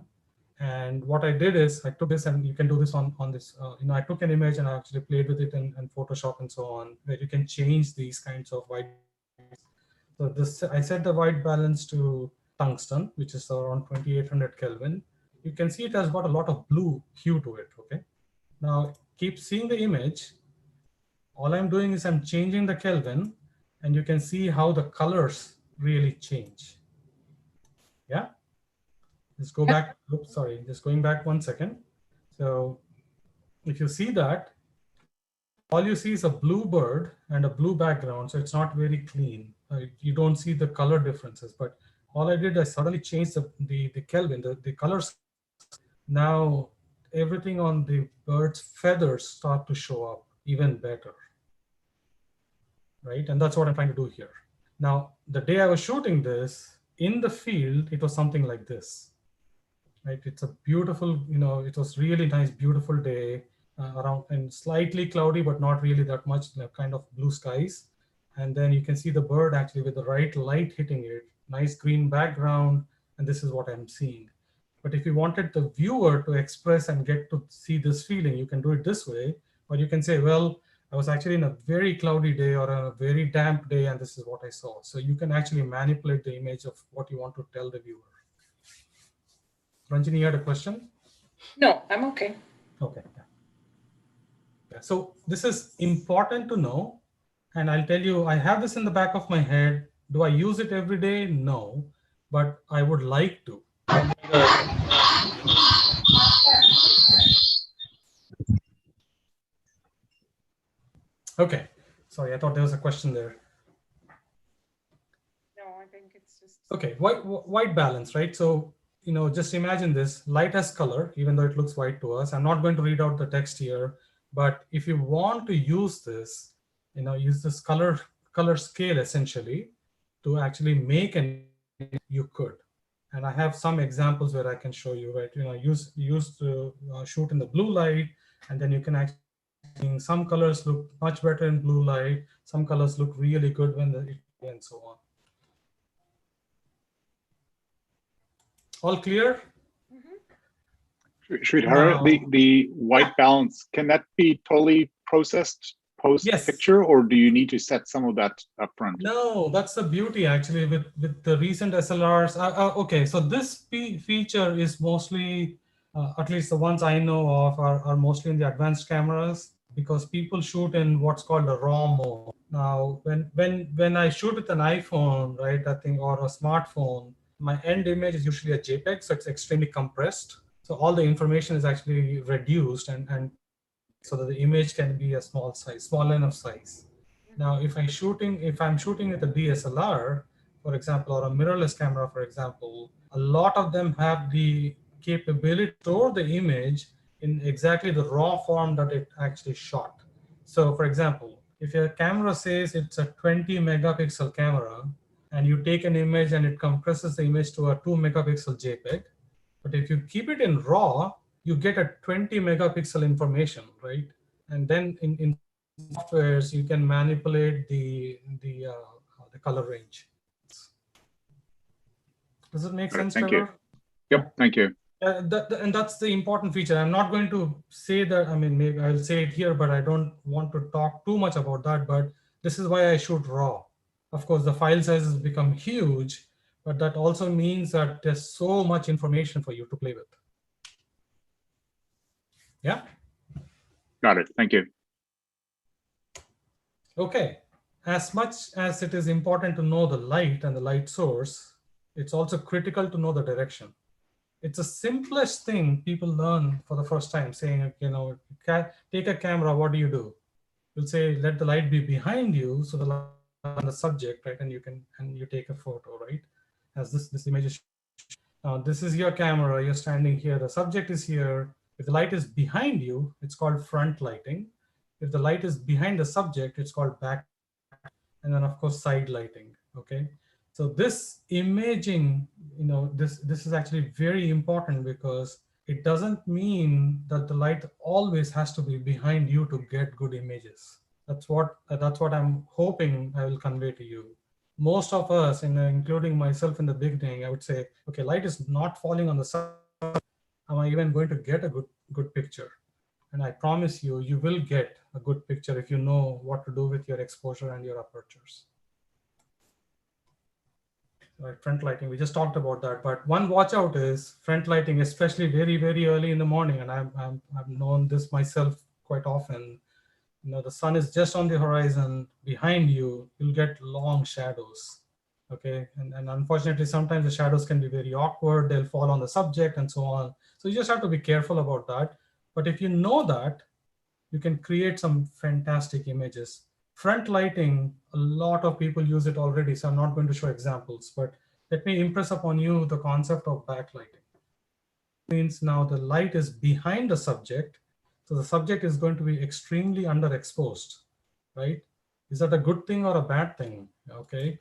And what I did is I took this, and you can do this on this, I took an image and I actually played with it in Photoshop and so on, where you can change these kinds of white. So I set the white balance to tungsten, which is around 2800 Kelvin. You can see it has got a lot of blue hue to it, okay? Now keep seeing the image. All I'm doing is I'm changing the Kelvin, and you can see how the colors really change. Yeah? Just go back. Oops, sorry, just going back 1 second. So if you see that, all you see is a blue bird and a blue background, so it's not very clean. You don't see the color differences, but all I did, I suddenly changed the Kelvin, the colors. Now everything on the bird's feathers start to show up even better, right? And that's what I'm trying to do here. Now, the day I was shooting this, in the field, it was something like this. Right, it's a beautiful, it was really nice, beautiful day around, and slightly cloudy, but not really that much, kind of blue skies. And then you can see the bird actually with the right light hitting it, nice green background, and this is what I'm seeing. But if you wanted the viewer to express and get to see this feeling, you can do it this way, or you can say, well, I was actually in a very cloudy day or a very damp day, and this is what I saw. So you can actually manipulate the image of what you want to tell the viewer. Ranjini, you had a question? No, I'm okay. Okay. Yeah. So this is important to know. And I'll tell you, I have this in the back of my head. Do I use it every day? No, but I would like to. Okay. Sorry, I thought there was a question there. No, I think it's just. Okay, white balance, right? So just imagine this: light has color, even though it looks white to us. I'm not going to read out the text here, but if you want to use this, use this color scale essentially to actually make an image, you could. And I have some examples where I can show you, right? Use to shoot in the blue light, and then you can actually, some colors look much better in blue light, some colors look really good when and so on. All clear? Sreedhara, the white balance, can that be totally processed post picture, or do you need to set some of that up front? No, that's the beauty actually with the recent SLRs. Okay, so this feature is mostly, at least the ones I know of, are mostly in the advanced cameras, because people shoot in what's called a RAW mode. Now, when I shoot with an iPhone, right, I think, or a smartphone, my end image is usually a JPEG, so it's extremely compressed. So all the information is actually reduced, and so that the image can be a small enough size. Now, if I'm shooting with a DSLR, for example, or a mirrorless camera, for example, a lot of them have the capability to store the image in exactly the raw form that it actually shot. So, for example, if your camera says it's a 20 megapixel camera, and you take an image and it compresses the image to a 2 megapixel JPEG, but if you keep it in RAW, you get a 20 megapixel information, right? And then in softwares, you can manipulate the color range. Does it make sense, Thank Trevor? you. Yep, thank you. And that's the important feature. I'm not going to say that, I mean, maybe I'll say it here, but I don't want to talk too much about that. But this is why I shoot RAW. Of course, the file sizes become huge, but that also means that there's so much information for you to play with. Yeah? Got it. Thank you. Okay. As much as it is important to know the light and the light source, it's also critical to know the direction. It's the simplest thing people learn for the first time, saying, take a camera, what do? You'll say, let the light be behind you, so the light on the subject, right? And you take a photo, right? As this image is. Now, this is your camera, you're standing here, the subject is here. If the light is behind you, it's called front lighting. If the light is behind the subject, it's called back. And then, of course, side lighting, okay? So this imaging, this is actually very important, because it doesn't mean that the light always has to be behind you to get good images. That's what I'm hoping I will convey to you. Most of us, including myself in the beginning, I would say, okay, light is not falling on the subject. Am I even going to get a good picture? And I promise you, you will get a good picture if you know what to do with your exposure and your apertures. Right, front lighting, we just talked about that, but one watch out is front lighting, especially very, very early in the morning. And I've known this myself quite often. The sun is just on the horizon behind you, you'll get long shadows. Okay, and unfortunately, sometimes the shadows can be very awkward, they'll fall on the subject and so on. So you just have to be careful about that. But if you know that, you can create some fantastic images. Front lighting, a lot of people use it already, so I'm not going to show examples, but let me impress upon you the concept of backlighting. It means now the light is behind the subject, so the subject is going to be extremely underexposed, right? Is that a good thing or a bad thing? Okay,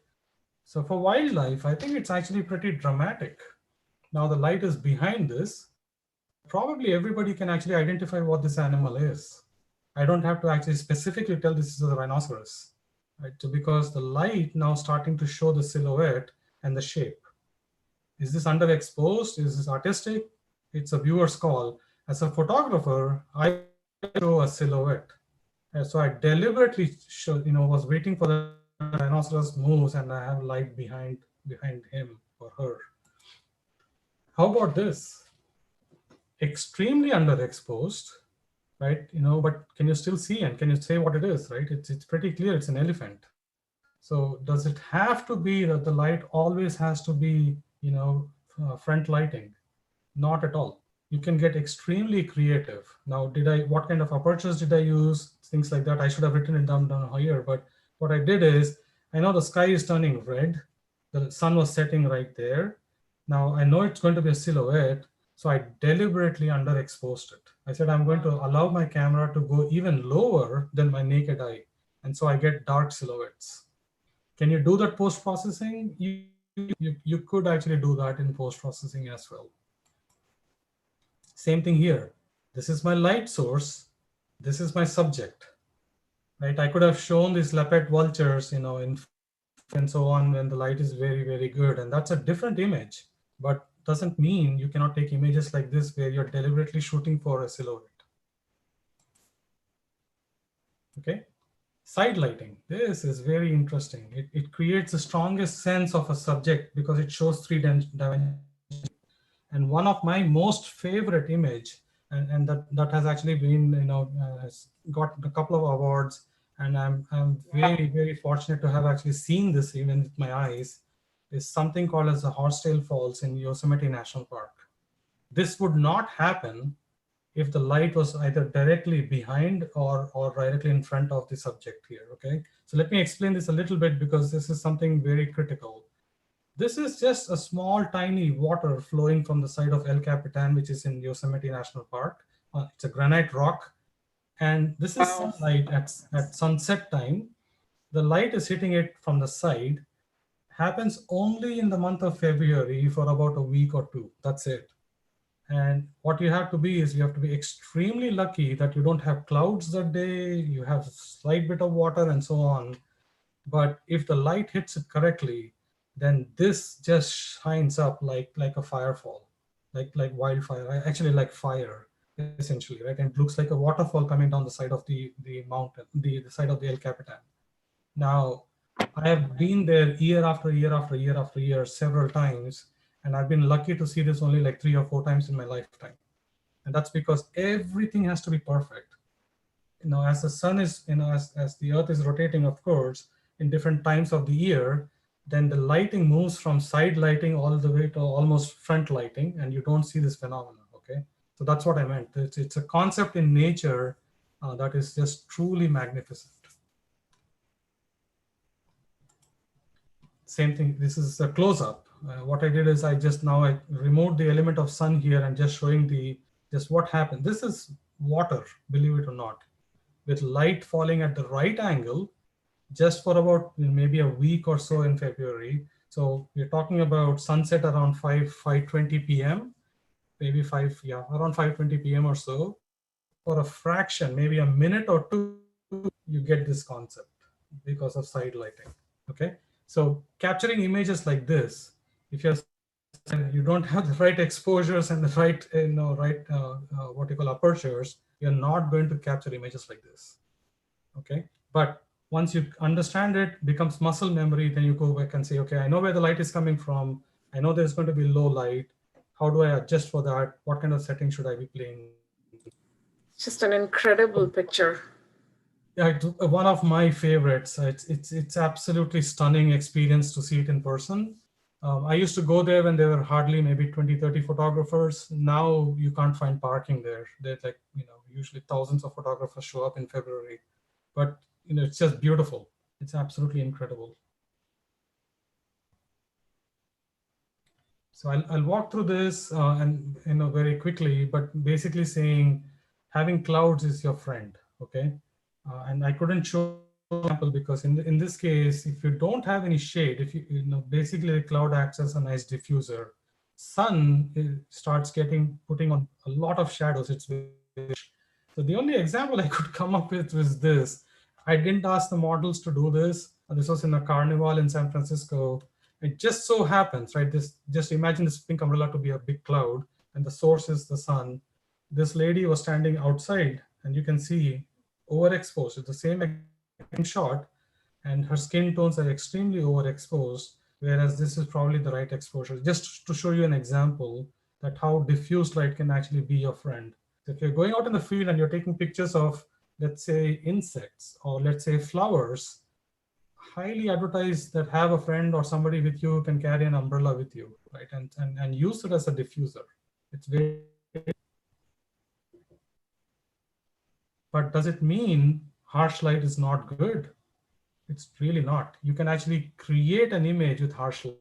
so for wildlife, I think it's actually pretty dramatic. Now the light is behind this. Probably everybody can actually identify what this animal is. I don't have to actually specifically tell this is a rhinoceros, right? So because the light now starting to show the silhouette and the shape. Is this underexposed? Is this artistic? It's a viewer's call. As a photographer, I show a silhouette. And so I deliberately was waiting for the rhinoceros moves, and I have light behind him or her. How about this? Extremely underexposed, right? But can you still see, and can you say what it is, right? It's pretty clear, it's an elephant. So does it have to be that the light always has to be, front lighting? Not at all. You can get extremely creative. Now, what kind of apertures did I use? Things like that. I should have written it down here, but what I did is, I know the sky is turning red. The sun was setting right there. Now I know it's going to be a silhouette, so I deliberately underexposed it. I said I'm going to allow my camera to go even lower than my naked eye. And so I get dark silhouettes. Can you do that post-processing? You could actually do that in post-processing as well. Same thing here. This is my light source. This is my subject, right? I could have shown these leopard vultures, in and so on when the light is very, very good. And that's a different image, but doesn't mean you cannot take images like this where you're deliberately shooting for a silhouette. Okay. Side lighting. This is very interesting. It creates the strongest sense of a subject because it shows three dimensions. And one of my most favorite image, and that has actually been, has got a couple of awards, and I'm very, very fortunate to have actually seen this even with my eyes, is something called as the Horsetail Falls in Yosemite National Park. This would not happen if the light was either directly behind or directly in front of the subject here, okay? So let me explain this a little bit because this is something very critical. This is just a small, tiny water flowing from the side of El Capitan, which is in Yosemite National Park. It's a granite rock. And this is sunlight at sunset time. The light is hitting it from the side. Happens only in the month of February for about a week or two. That's it. And what you have to be is you have to be extremely lucky that you don't have clouds that day, you have a slight bit of water and so on. But if the light hits it correctly, then this just shines up like a firefall, like wildfire, actually like fire, essentially, right? And it looks like a waterfall coming down the side of the mountain, the side of the El Capitan. Now, I have been there year after year after year after year several times, and I've been lucky to see this only like 3 or 4 times in my lifetime. And that's because everything has to be perfect. As the sun is, as the earth is rotating, of course, in different times of the year, then the lighting moves from side lighting all the way to almost front lighting, and you don't see this phenomenon, okay? So that's what I meant. It's a concept in nature that is just truly magnificent. Same thing, this is a close-up. What I did is I removed the element of sun here and just showing just what happened. This is water, believe it or not, with light falling at the right angle just for about maybe a week or so in February. So we're talking about sunset around 5:20 p.m., maybe around 5:20 p.m. or so. For a fraction, maybe a minute or two, you get this concept because of side lighting, okay? So capturing images like this, if you don't have the right exposures and the right, what you call apertures, you're not going to capture images like this, okay? But once you understand it, becomes muscle memory, then you go back and say, okay, I know where the light is coming from. I know there's going to be low light. How do I adjust for that? What kind of settings should I be playing? Just an incredible picture. Yeah, it's one of my favorites. It's absolutely stunning experience to see it in person. I used to go there when there were hardly maybe 20, 30 photographers. Now you can't find parking there. There's like, usually thousands of photographers show up in February. But it's just beautiful. It's absolutely incredible. So I'll walk through this and very quickly, but basically saying having clouds is your friend, okay? And I couldn't show an example because in this case, if you don't have any shade, if basically the cloud acts as a nice diffuser. Sun starts putting on a lot of shadows. So the only example I could come up with was this. I didn't ask the models to do this. This was in a carnival in San Francisco. It just so happens, right? Just imagine this pink umbrella to be a big cloud, and the source is the sun. This lady was standing outside, and you can see overexposed. It's the same shot, and her skin tones are extremely overexposed, whereas this is probably the right exposure. Just to show you an example that how diffuse light can actually be your friend. So if you're going out in the field and you're taking pictures of, let's say, insects, or let's say flowers, highly advertise that have a friend or somebody with you who can carry an umbrella with you, right? And use it as a diffuser. It's very, but does it mean harsh light is not good? It's really not. You can actually create an image with harsh light.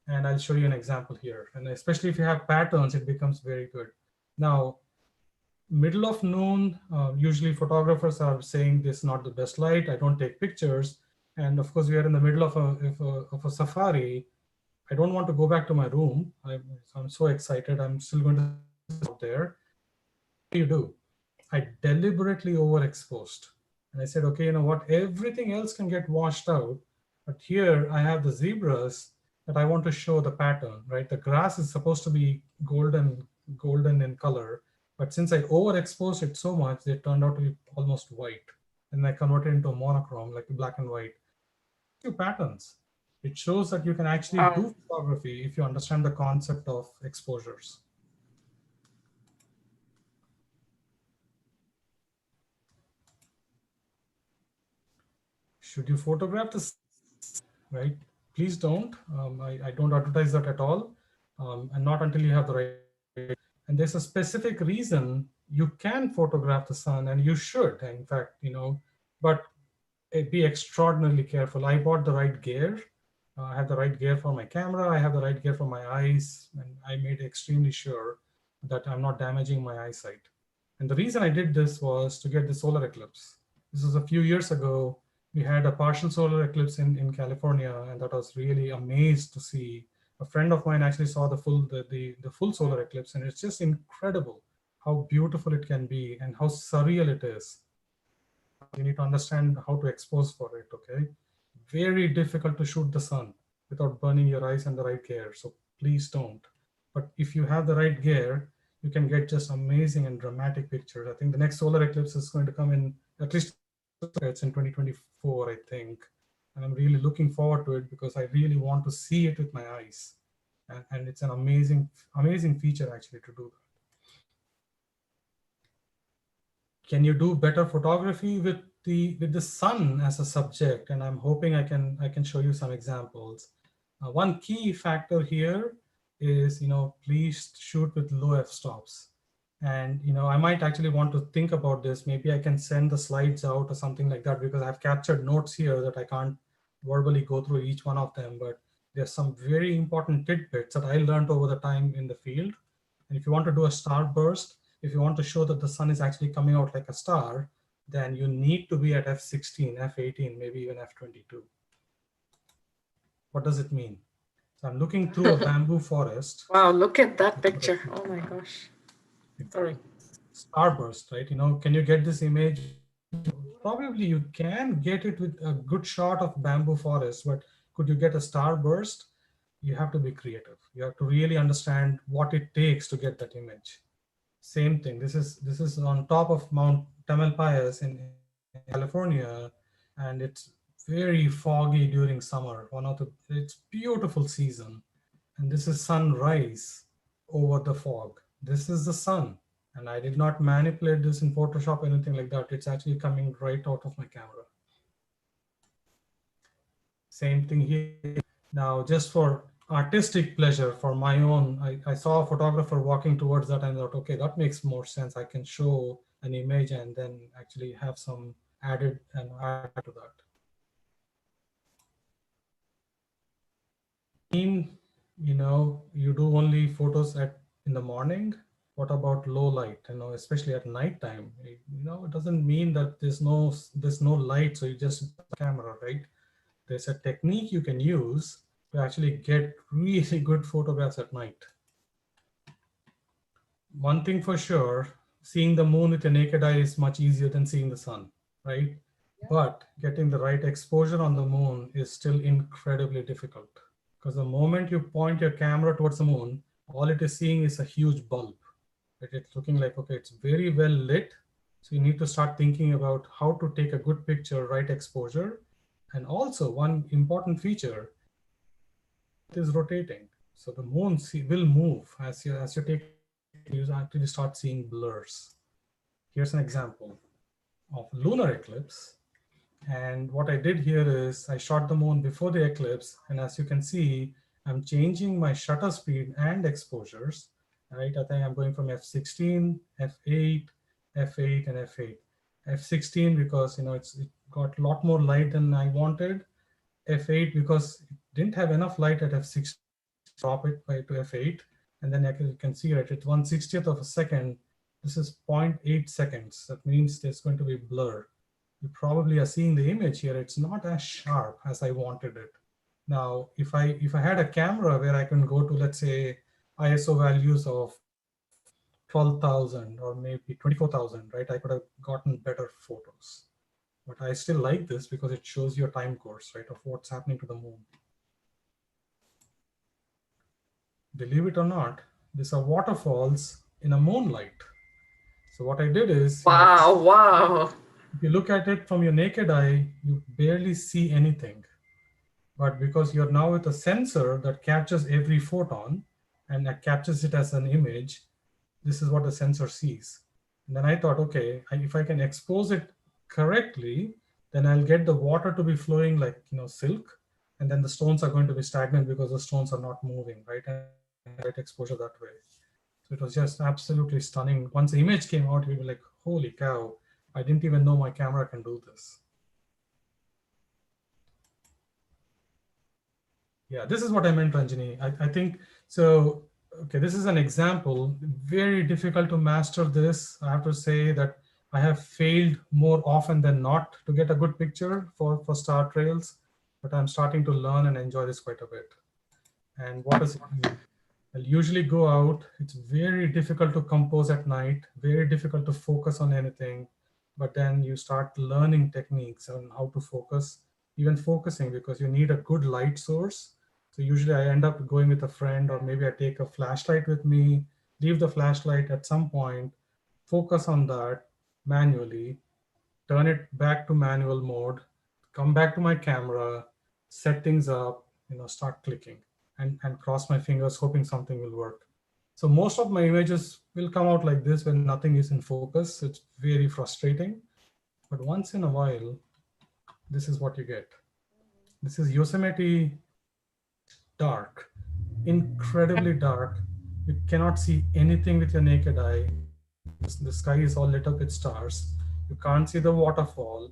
And I'll show you an example here. And especially if you have patterns, it becomes very good. Now, middle of noon, usually photographers are saying this is not the best light. I don't take pictures. And of course, we are in the middle of a safari. I don't want to go back to my room. I'm so excited. I'm still going to sit out there. What do you do? I deliberately overexposed. And I said, okay, you know what? Everything else can get washed out. But here I have the zebras that I want to show the pattern, right? The grass is supposed to be golden in color. But since I overexposed it so much, they turned out to be almost white. And I converted it into a monochrome, like black and white. Two patterns. It shows that you can actually do photography if you understand the concept of exposures. Should you photograph the right? Please don't. I don't advertise that at all, and not until you have the right. And there's a specific reason you can photograph the sun, and you should, in fact, but be extraordinarily careful. I bought the right gear. I have the right gear for my camera. I have the right gear for my eyes, and I made extremely sure that I'm not damaging my eyesight. And the reason I did this was to get the solar eclipse. This was a few years ago. We had a partial solar eclipse in California, and that was really amazed to see. A friend of mine actually saw the full solar eclipse, and it's just incredible how beautiful it can be and how surreal it is. You need to understand how to expose for it, okay? Very difficult to shoot the sun without burning your eyes and the right gear, so please don't. But if you have the right gear, you can get just amazing and dramatic pictures. I think the next solar eclipse is going to come in, at least it's in 2024, I think. And I'm really looking forward to it because I really want to see it with my eyes. And it's an amazing feature actually to do that. Can you do better photography with the sun as a subject? And I'm hoping I can show you some examples. One key factor here is, please shoot with low f-stops. And I might actually want to think about this. Maybe I can send the slides out or something like that, because I've captured notes here that I can't verbally go through each one of them. But there's some very important tidbits that I learned over the time in the field. And if you want to do a starburst, if you want to show that the sun is actually coming out like a star, then you need to be at f16, f18, maybe even f22. What does it mean? So I'm looking through a bamboo forest. Wow, look at that picture. Oh my gosh. Sorry. Starburst, right? Can you get this image? Probably you can get it with a good shot of bamboo forest, but could you get a starburst? You have to be creative. You have to really understand what it takes to get that image. Same thing. This is on top of Mount Tamalpayas in California, and it's very foggy during summer. It's beautiful season, and this is sunrise over the fog. This is the sun, and I did not manipulate this in Photoshop or anything like that. It's actually coming right out of my camera. Same thing here. Now, just for artistic pleasure, for my own, I saw a photographer walking towards that and I thought, okay, that makes more sense. I can show an image and then actually have some added and add to that. You do only photos in the morning. What about low light? Especially at nighttime. It doesn't mean that there's no light, so you just camera, right? There's a technique you can use to actually get really good photographs at night. One thing for sure, seeing the moon with the naked eye is much easier than seeing the sun, right? Yeah. But getting the right exposure on the moon is still incredibly difficult, because the moment you point your camera towards the moon, all it is seeing is a huge bulb. It's looking like, okay, it's very well lit. So you need to start thinking about how to take a good picture, right exposure. And also one important feature is rotating. So the moon will move as you take, you actually start seeing blurs. Here's an example of lunar eclipse. And what I did here is I shot the moon before the eclipse. And as you can see, I'm changing my shutter speed and exposures, right? I think I'm going from f16, f8, f8, and f8. f16 because it got a lot more light than I wanted. f8 because it didn't have enough light at f16. drop it to f8, and then you can see right at 1/60th of a second. This is 0.8 seconds. That means there's going to be blur. You probably are seeing the image here. It's not as sharp as I wanted it. Now, if I had a camera where I can go to, let's say, ISO values of 12,000 or maybe 24,000, right? I could have gotten better photos. But I still like this because it shows your time course, right, of what's happening to the moon. Believe it or not, these are waterfalls in a moonlight. So what I did is, wow, wow. if you look at it from your naked eye, you barely see anything. But because you're now with a sensor that captures every photon and that captures it as an image, this is what the sensor sees. And then I thought, okay, if I can expose it correctly, then I'll get the water to be flowing like silk, and then the stones are going to be stagnant because the stones are not moving, right? And get exposure that way. So it was just absolutely stunning. Once the image came out, we were like, holy cow, I didn't even know my camera can do this. Yeah, this is what I meant, Ranjini. I think, so, okay, this is an example. Very difficult to master this. I have to say that I have failed more often than not to get a good picture for star trails, but I'm starting to learn and enjoy this quite a bit. And what does it mean? I'll usually go out. It's very difficult to compose at night, very difficult to focus on anything. But then you start learning techniques on how to focus, even focusing, because you need a good light source. So usually I end up going with a friend, or maybe I take a flashlight with me, leave the flashlight at some point, focus on that manually, turn it back to manual mode, come back to my camera, set things up, start clicking, and cross my fingers, hoping something will work. So most of my images will come out like this when nothing is in focus. It's very frustrating. But once in a while, this is what you get. This is Yosemite dark, incredibly dark. You cannot see anything with your naked eye. The sky is all lit up with stars. You can't see the waterfall.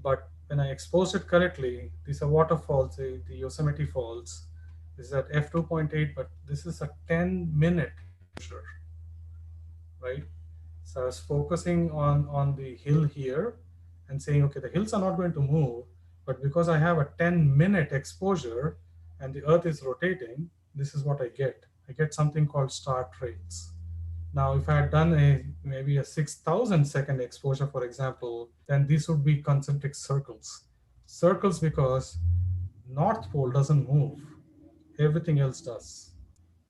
But when I expose it correctly, these are waterfalls, the Yosemite Falls. This is at f2.8, but this is a 10-minute exposure, right? So I was focusing on the hill here and saying, okay, the hills are not going to move, but because I have a 10-minute exposure and the Earth is rotating, this is what I get. I get something called star trails. Now, if I had done maybe a 6,000 second exposure, for example, then these would be concentric circles. Circles because North Pole doesn't move. Everything else does.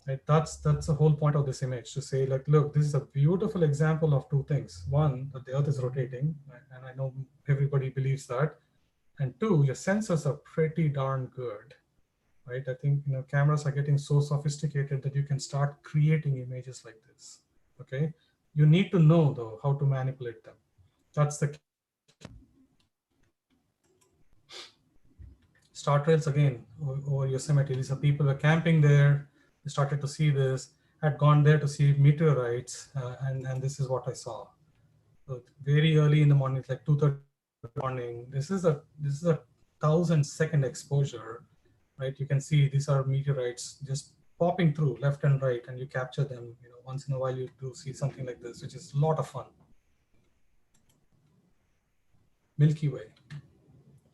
Right? That's the whole point of this image, to say, like, look, this is a beautiful example of two things. One, that the Earth is rotating, and I know everybody believes that. And two, your sensors are pretty darn good. Right? I think cameras are getting so sophisticated that you can start creating images like this. Okay, you need to know though how to manipulate them. That's the key. Star trails again over Yosemite. These are people were camping there. They started to see this. Had gone there to see meteorites, and this is what I saw. So very early in the morning, it's like 2:30 in the morning. This is a 1,000-second exposure, right? You can see these are meteorites just popping through left and right, and you capture them. Once in a while you do see something like this, which is a lot of fun. Milky Way,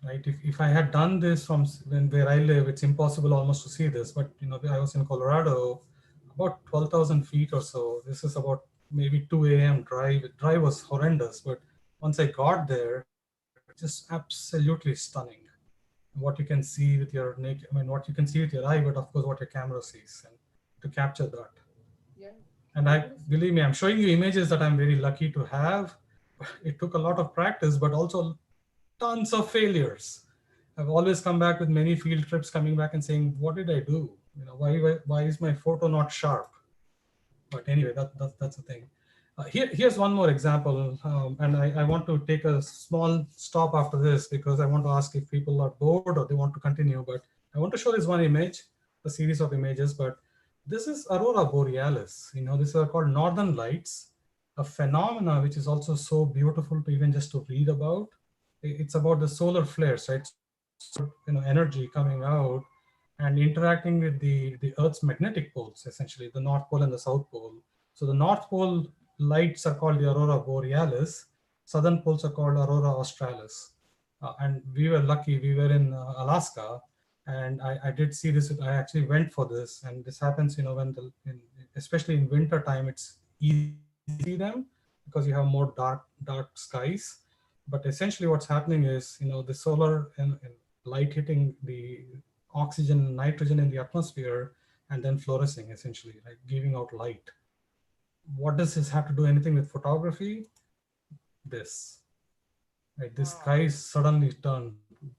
right? If I had done this from where I live, it's impossible almost to see this. But I was in Colorado, about 12,000 feet or so. This is about maybe 2 a.m. drive. The drive was horrendous, but once I got there, just absolutely stunning. What you can see with your naked, what you can see with your eye, but of course what your camera sees, and to capture that. Yeah. And believe me, I'm showing you images that I'm very lucky to have. It took a lot of practice, but also tons of failures. I've always come back with many field trips coming back and saying, what did I do? Why is my photo not sharp? But anyway, that's the thing. Here's one more example, and I want to take a small stop after this because I want to ask if people are bored or they want to continue. But I want to show this one image, a series of images. But this is Aurora Borealis. These are called Northern Lights, a phenomena which is also so beautiful to even just to read about. It's about the solar flares, right? So, energy coming out, and interacting with the Earth's magnetic poles, essentially the North Pole and the South Pole. So the North Pole lights are called the aurora borealis. Southern poles are called aurora australis. And we were lucky, we were in Alaska, and I did see this. I actually went for this, and this happens, when especially in winter time, it's easy to see them because you have more dark skies. But essentially what's happening is, the solar and light hitting the oxygen and nitrogen in the atmosphere and then fluorescing, essentially, like giving out light. What does this have to do anything with photography? This, right? The skies suddenly turn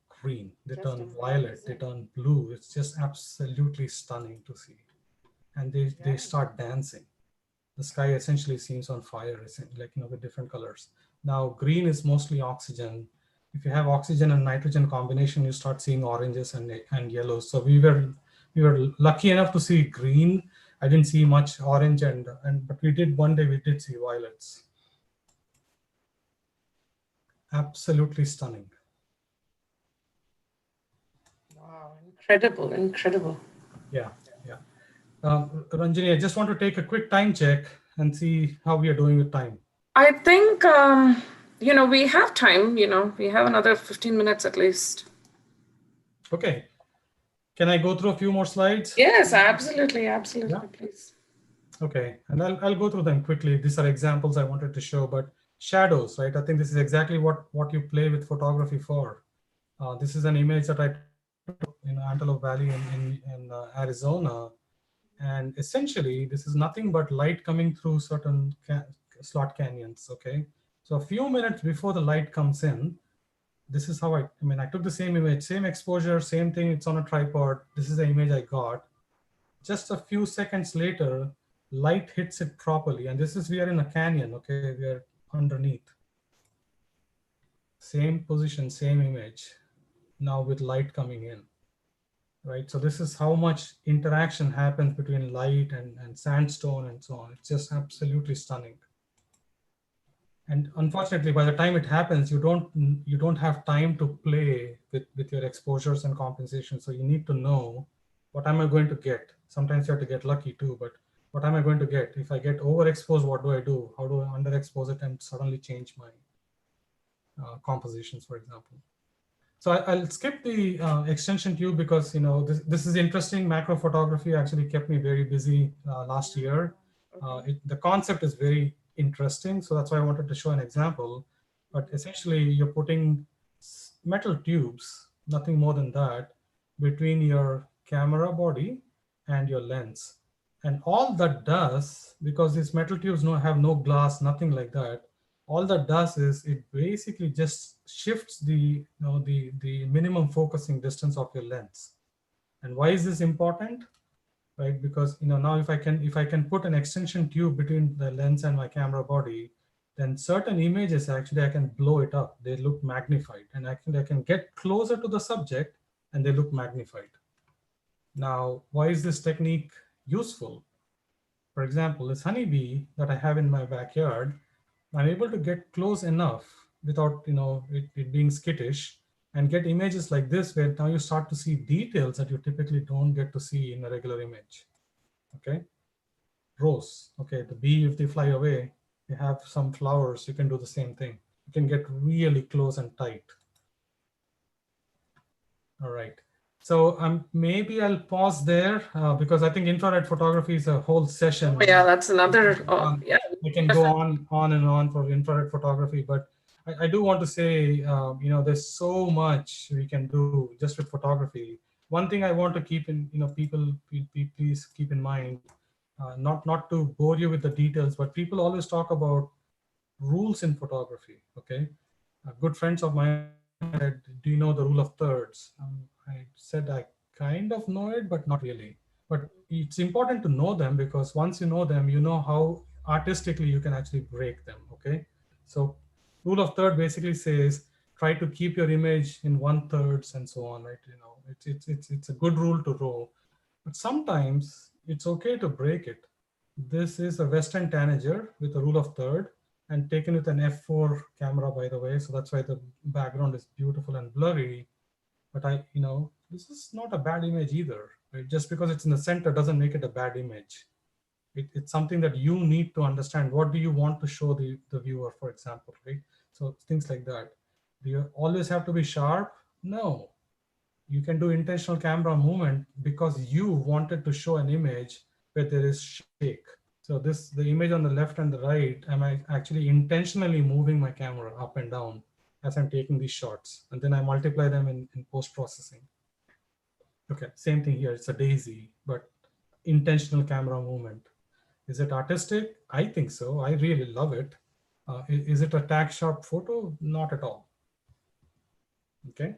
green, they turn violet, they turn blue. It's just absolutely stunning to see. And they start dancing. The sky essentially seems on fire, like, with different colors. Now, green is mostly oxygen. If you have oxygen and nitrogen combination, you start seeing oranges and yellows. So we were lucky enough to see green. I didn't see much orange, but one day we did see violets. Absolutely stunning. Wow, incredible, incredible. Yeah. Ranjini, I just want to take a quick time check and see how we are doing with time. I think, we have time, we have another 15 minutes at least. Okay. Can I go through a few more slides? Yes, absolutely, absolutely, Yeah. please. Okay, and I'll go through them quickly. These are examples I wanted to show, but shadows, right? I think this is exactly what you play with photography for. This is an image that I took in Antelope Valley in Arizona. And essentially, this is nothing but light coming through certain slot canyons, okay? So a few minutes before the light comes in, this is how I took the same image, same exposure, same thing, it's on a tripod. This is the image I got. Just a few seconds later, light hits it properly. And we are in a canyon, okay? We are underneath. Same position, same image, now with light coming in. Right, so this is how much interaction happens between light and sandstone and so on. It's just absolutely stunning. And unfortunately, by the time it happens, you don't have time to play with your exposures and compensation. So you need to know, what am I going to get? Sometimes you have to get lucky too, but what am I going to get? If I get overexposed, what do I do? How do I underexpose it and suddenly change my compositions, for example? So I'll skip the extension tube because this is interesting. Macro photography actually kept me very busy last year. The concept is very interesting, so that's why I wanted to show an example. But essentially, you're putting metal tubes, nothing more than that, between your camera body and your lens. And all that does, because these metal tubes have no glass, nothing like that, all that does is it basically just shifts the minimum focusing distance of your lens. And why is this important? Right, because now if I can put an extension tube between the lens and my camera body, then certain images actually I can blow it up. They look magnified, and actually I can get closer to the subject and they look magnified. Now, why is this technique useful? For example, this honeybee that I have in my backyard, I'm able to get close enough without it being skittish and get images like this, where now you start to see details that you typically don't get to see in a regular image. Okay, rose. Okay, the bee, if they fly away, they have some flowers. You can do the same thing. You can get really close and tight. All right. So maybe I'll pause there because I think infrared photography is a whole session. Oh, yeah, that's another. Yeah, we can go on and on for infrared photography, but I do want to say, there's so much we can do just with photography. One thing I want to keep in, people, please keep in mind, not to bore you with the details, but people always talk about rules in photography. Okay, good friends of mine said, "Do you know the rule of thirds?" I said, I kind of know it, but not really. But it's important to know them, because once you know them, you know how artistically you can actually break them. Okay, so rule of third basically says try to keep your image in 1/3 and so on. Right? It's a good rule to row, but sometimes it's okay to break it. This is a Western tanager with a rule of third, and taken with an f4 camera, by the way. So that's why the background is beautiful and blurry. But this is not a bad image either. right? Just because it's in the center doesn't make it a bad image. It's something that you need to understand. What do you want to show the viewer, for example, right? So things like that. Do you always have to be sharp? No. You can do intentional camera movement because you wanted to show an image where there is shake. So the image on the left and the right, am I actually intentionally moving my camera up and down as I'm taking these shots? And then I multiply them in post-processing. Okay, same thing here. It's a daisy, but intentional camera movement. Is it artistic? I think so. I really love it. Is it a tack sharp photo? Not at all. Okay.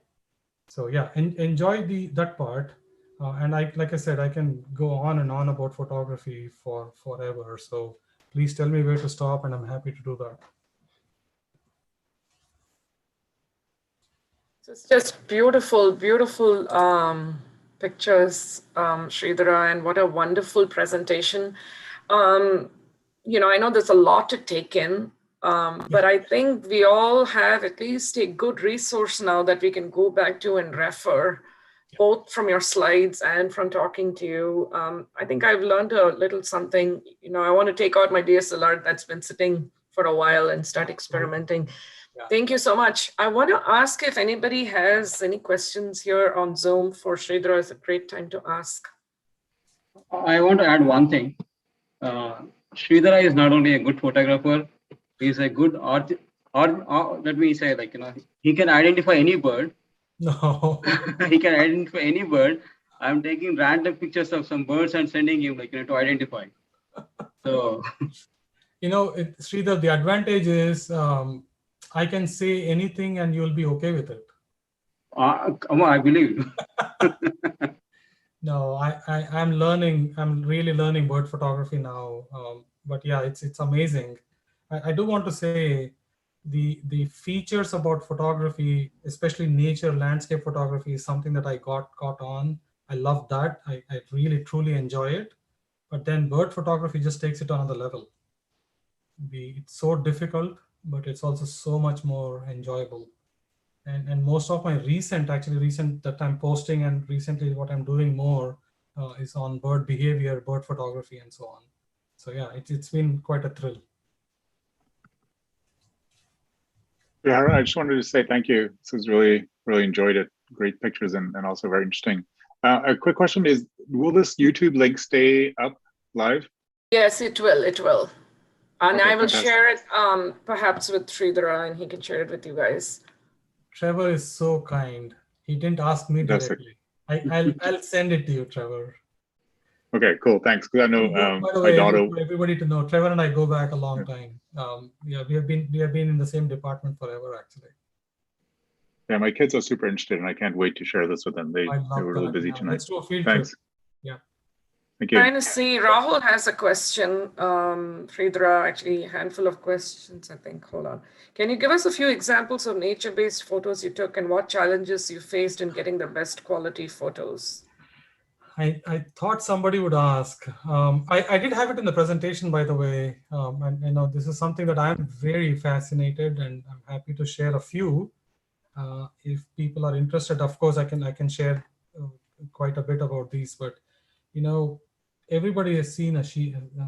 So yeah, enjoy that part. And like I said, I can go on and on about photography for forever. So please tell me where to stop, and I'm happy to do that. So it's just beautiful, beautiful pictures, Sreedhara, and what a wonderful presentation. You know, I know there's a lot to take in, but I think we all have at least a good resource now that we can go back to and refer, both from your slides and from talking to you. I think I've learned a little something. You know, I want to take out my DSLR that's been sitting for a while and start experimenting. Yeah. Thank you so much. I want to ask if anybody has any questions here on Zoom for Sreedhara. It's a great time to ask. I want to add one thing. Sreedhara is not only a good photographer, he's a good art, let me say, like, you know, he can identify any bird. No. He can identify any bird. I'm taking random pictures of some birds and sending him, like, you know, to identify. So, you know, Sreedhar, the advantage is I can say anything and you'll be okay with it. I believe. No, I'm learning. I'm really learning bird photography now. But yeah, it's amazing. I do want to say the features about photography, especially nature landscape photography, is something that I got caught on. I love that. I really truly enjoy it. But then bird photography just takes it to another level. It's so difficult, but it's also so much more enjoyable. And most of my recent that I'm posting, and recently what I'm doing more is on bird behavior, bird photography, and so on. So yeah, it's been quite a thrill. Yeah, I just wanted to say thank you. This was really enjoyed it. Great pictures and also very interesting. A quick question is, will this YouTube link stay up live? Yes, it will. It will. And okay, I will fantastic. share it perhaps with Sreedhara, and he can share it with you guys. Trevor is so kind. He didn't ask me directly. I'll send it to you, Trevor. Okay, cool. Thanks. Because I know by the my way, daughter. for everybody to know, Trevor and I go back a long time. Yeah, we have been in the same department forever, actually. Yeah, my kids are super interested, and I can't wait to share this with them. They were really busy tonight. Let's do a field Thanks. trip. Yeah. Thank you. Trying to see, Rahul has a question. Sreedhara, actually, a handful of questions, I think. Hold on. Can you give us a few examples of nature-based photos you took and what challenges you faced in getting the best quality photos? I thought somebody would ask. I did have it in the presentation, by the way. And you know, this is something that I'm very fascinated, and I'm happy to share a few. If people are interested, of course, I can share quite a bit about these. But you know, everybody has seen a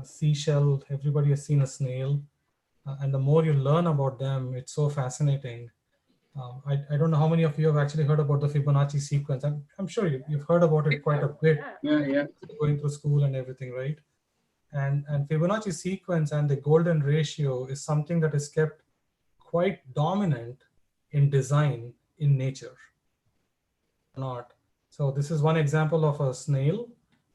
seashell. Everybody has seen a snail, and the more you learn about them, it's so fascinating. I don't know how many of you have actually heard about the Fibonacci sequence. I'm sure you've heard about it quite a bit. Yeah. Going through school and everything, right? And Fibonacci sequence and the golden ratio is something that is kept quite dominant in design in nature. Not. So this is one example of a snail,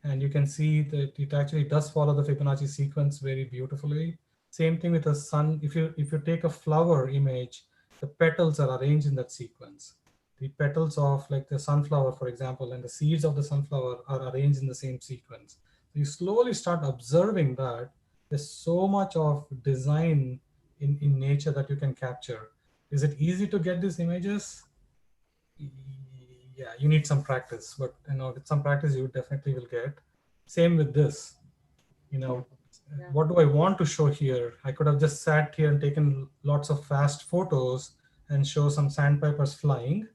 and you can see that it actually does follow the Fibonacci sequence very beautifully. Same thing with the sun. If you take a flower image, the petals are arranged in that sequence. The petals of like the sunflower, for example, and the seeds of the sunflower are arranged in the same sequence. So you slowly start observing that there's so much of design in nature that you can capture. Is it easy to get these images? Yeah, you need some practice, but you know, with some practice, you definitely will get. Same with this. You know, what do I want to show here? I could have just sat here and taken lots of fast photos and show some sandpipers flying,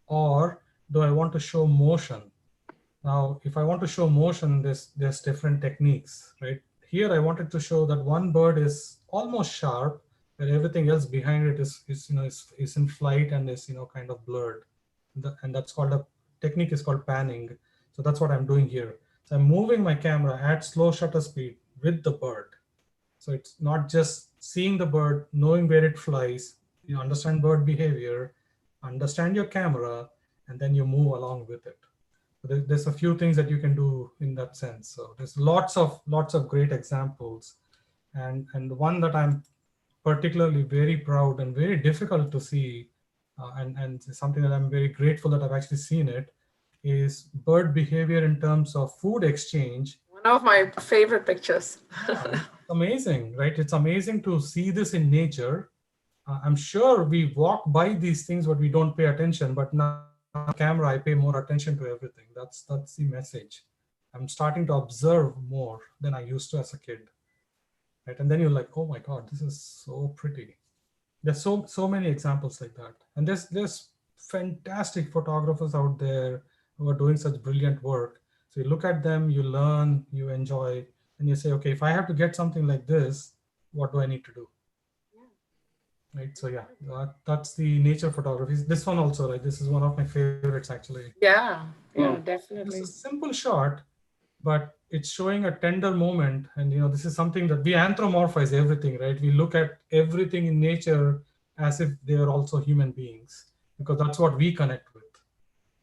or do I want to show motion? Now, if I want to show motion, there's different techniques, right? Here, I wanted to show that one bird is almost sharp, but everything else behind it is in flight and is kind of blurred, and that's called a technique is called panning. So that's what I'm doing here. So I'm moving my camera at slow shutter speed with the bird. So it's not just seeing the bird, knowing where it flies. You understand bird behavior, understand your camera, and then you move along with it. There's a few things that you can do in that sense. So there's lots of great examples, and one that I'm particularly very proud and very difficult to see, and something that I'm very grateful that I've actually seen it, is bird behavior in terms of food exchange. One of my favorite pictures. Yeah, it's amazing, right? It's amazing to see this in nature. I'm sure we walk by these things, but we don't pay attention. But now, on camera, I pay more attention to everything. That's the message. I'm starting to observe more than I used to as a kid, right? And then you're like, oh my God, this is so pretty. There's so many examples like that, and there's fantastic photographers out there who are doing such brilliant work. So you look at them, you learn, you enjoy, and you say, okay, if I have to get something like this, what do I need to do? Right. So yeah, that's the nature photography. This one also, right? This is one of my favorites actually. Yeah, Wow. definitely. It's a simple shot, but it's showing a tender moment. And this is something that we anthropomorphize everything, right? We look at everything in nature as if they are also human beings, because that's what we connect with.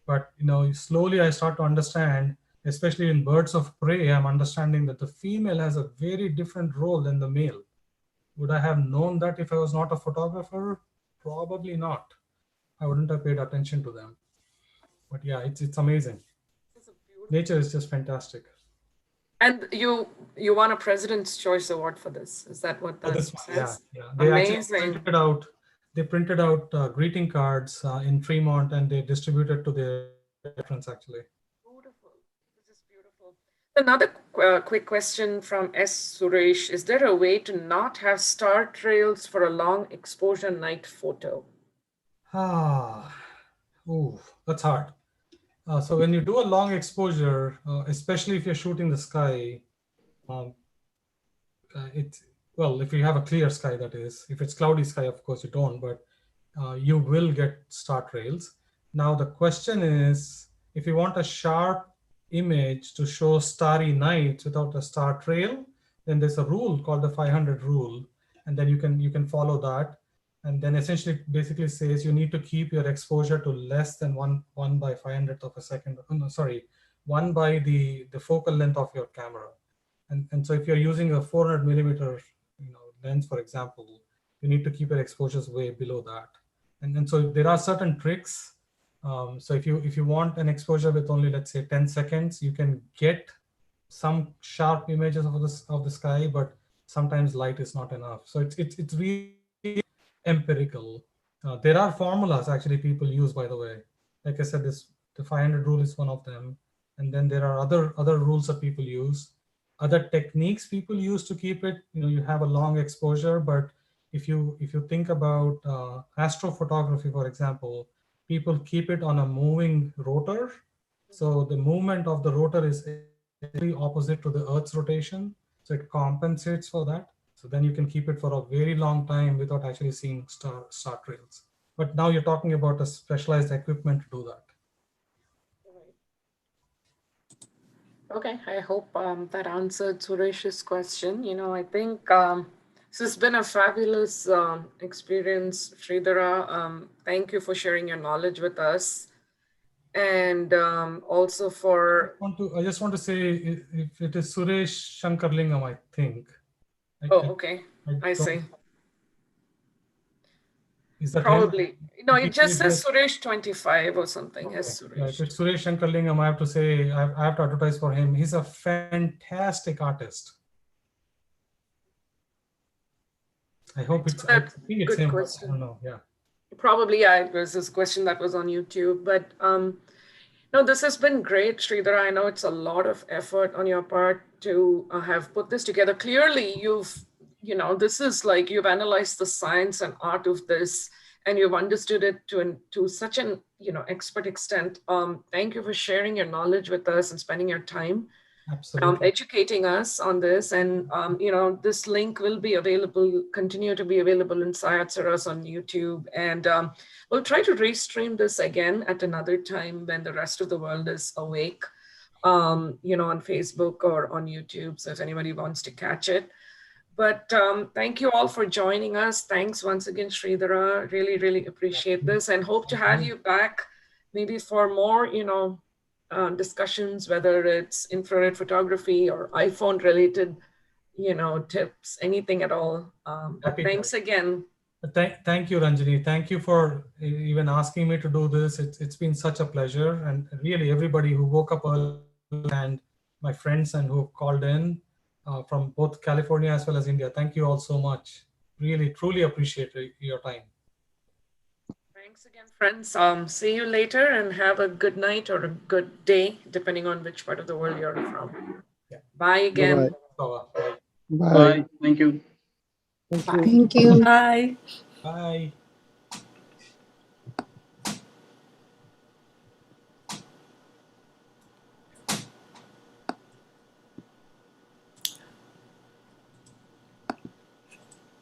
But slowly I start to understand, especially in birds of prey, I'm understanding that the female has a very different role than the male. Would I have known that if I was not a photographer? Probably not. I wouldn't have paid attention to them. But yeah, it's amazing. Nature is just fantastic. And you won a President's Choice Award for this. Is that what that says? Yeah. Amazing. They printed out greeting cards in Fremont, and they distributed to their veterans actually. Beautiful. This is beautiful. Another quick question from S. Suresh. Is there a way to not have star trails for a long exposure night photo? That's hard. So when you do a long exposure, especially if you're shooting the sky, if you have a clear sky, that is. If it's cloudy sky, of course you don't, but you will get star trails. Now the question is, if you want a sharp image to show starry nights without a star trail, then there's a rule called the 500 rule, and then you can follow that. And then essentially basically says you need to keep your exposure to less than 1 by 500th of a second. Oh, no, sorry, 1 by the focal length of your camera. And so if you're using a 400 millimeter lens, for example, you need to keep your exposures way below that. And so there are certain tricks. So if you want an exposure with only, let's say, 10 seconds, you can get some sharp images of the sky, but sometimes light is not enough. So it's really empirical. There are formulas actually people use, by the way. Like I said, the 500 rule is one of them. And then there are other rules that people use. Other techniques people use to keep it, you have a long exposure, but if you think about astrophotography, for example, people keep it on a moving rotor. So the movement of the rotor is exactly opposite to the Earth's rotation. So it compensates for that. So then you can keep it for a very long time without actually seeing star trails. But now you're talking about a specialized equipment to do that. Okay, I hope that answered Suresh's question. I think this has been a fabulous experience, Sreedhara. Thank you for sharing your knowledge with us. And also for... I just want to say, if it is Suresh Shankarlingam, I think. Okay, I see. Is that probably him? No, it just says Suresh 25 or something. Okay. Yes, Suresh. Yeah, if it's Suresh Shankarlingam, I have to say, I have to advertise for him. He's a fantastic artist. I hope it's him. Question. I don't know. Yeah. Probably, it was this question that was on YouTube, but no, this has been great, Sreedhara. I know it's a lot of effort on your part to have put this together. Clearly, this is like you've analyzed the science and art of this, and you've understood it to such an expert extent. Thank you for sharing your knowledge with us and spending your time educating us on this. And this link will be available, continue to be available in SciArtsRUs on YouTube, and we'll try to restream this again at another time when the rest of the world is awake, on Facebook or on YouTube. So if anybody wants to catch it. But thank you all for joining us. Thanks once again, Sreedhara. Really, really appreciate this, and hope to have you back maybe for more, discussions, whether it's infrared photography or iPhone related, tips, anything at all. Thanks again. Thank you, Ranjini. Thank you for even asking me to do this. It's been such a pleasure, and really everybody who woke up early and my friends and who called in from both California as well as India. Thank you all so much. Really, truly appreciate your time. Thanks again, friends. See you later, and have a good night or a good day, depending on which part of the world you're from. Yeah. Bye again. Bye-bye. Bye. Thank you. Thank you. Bye. Bye.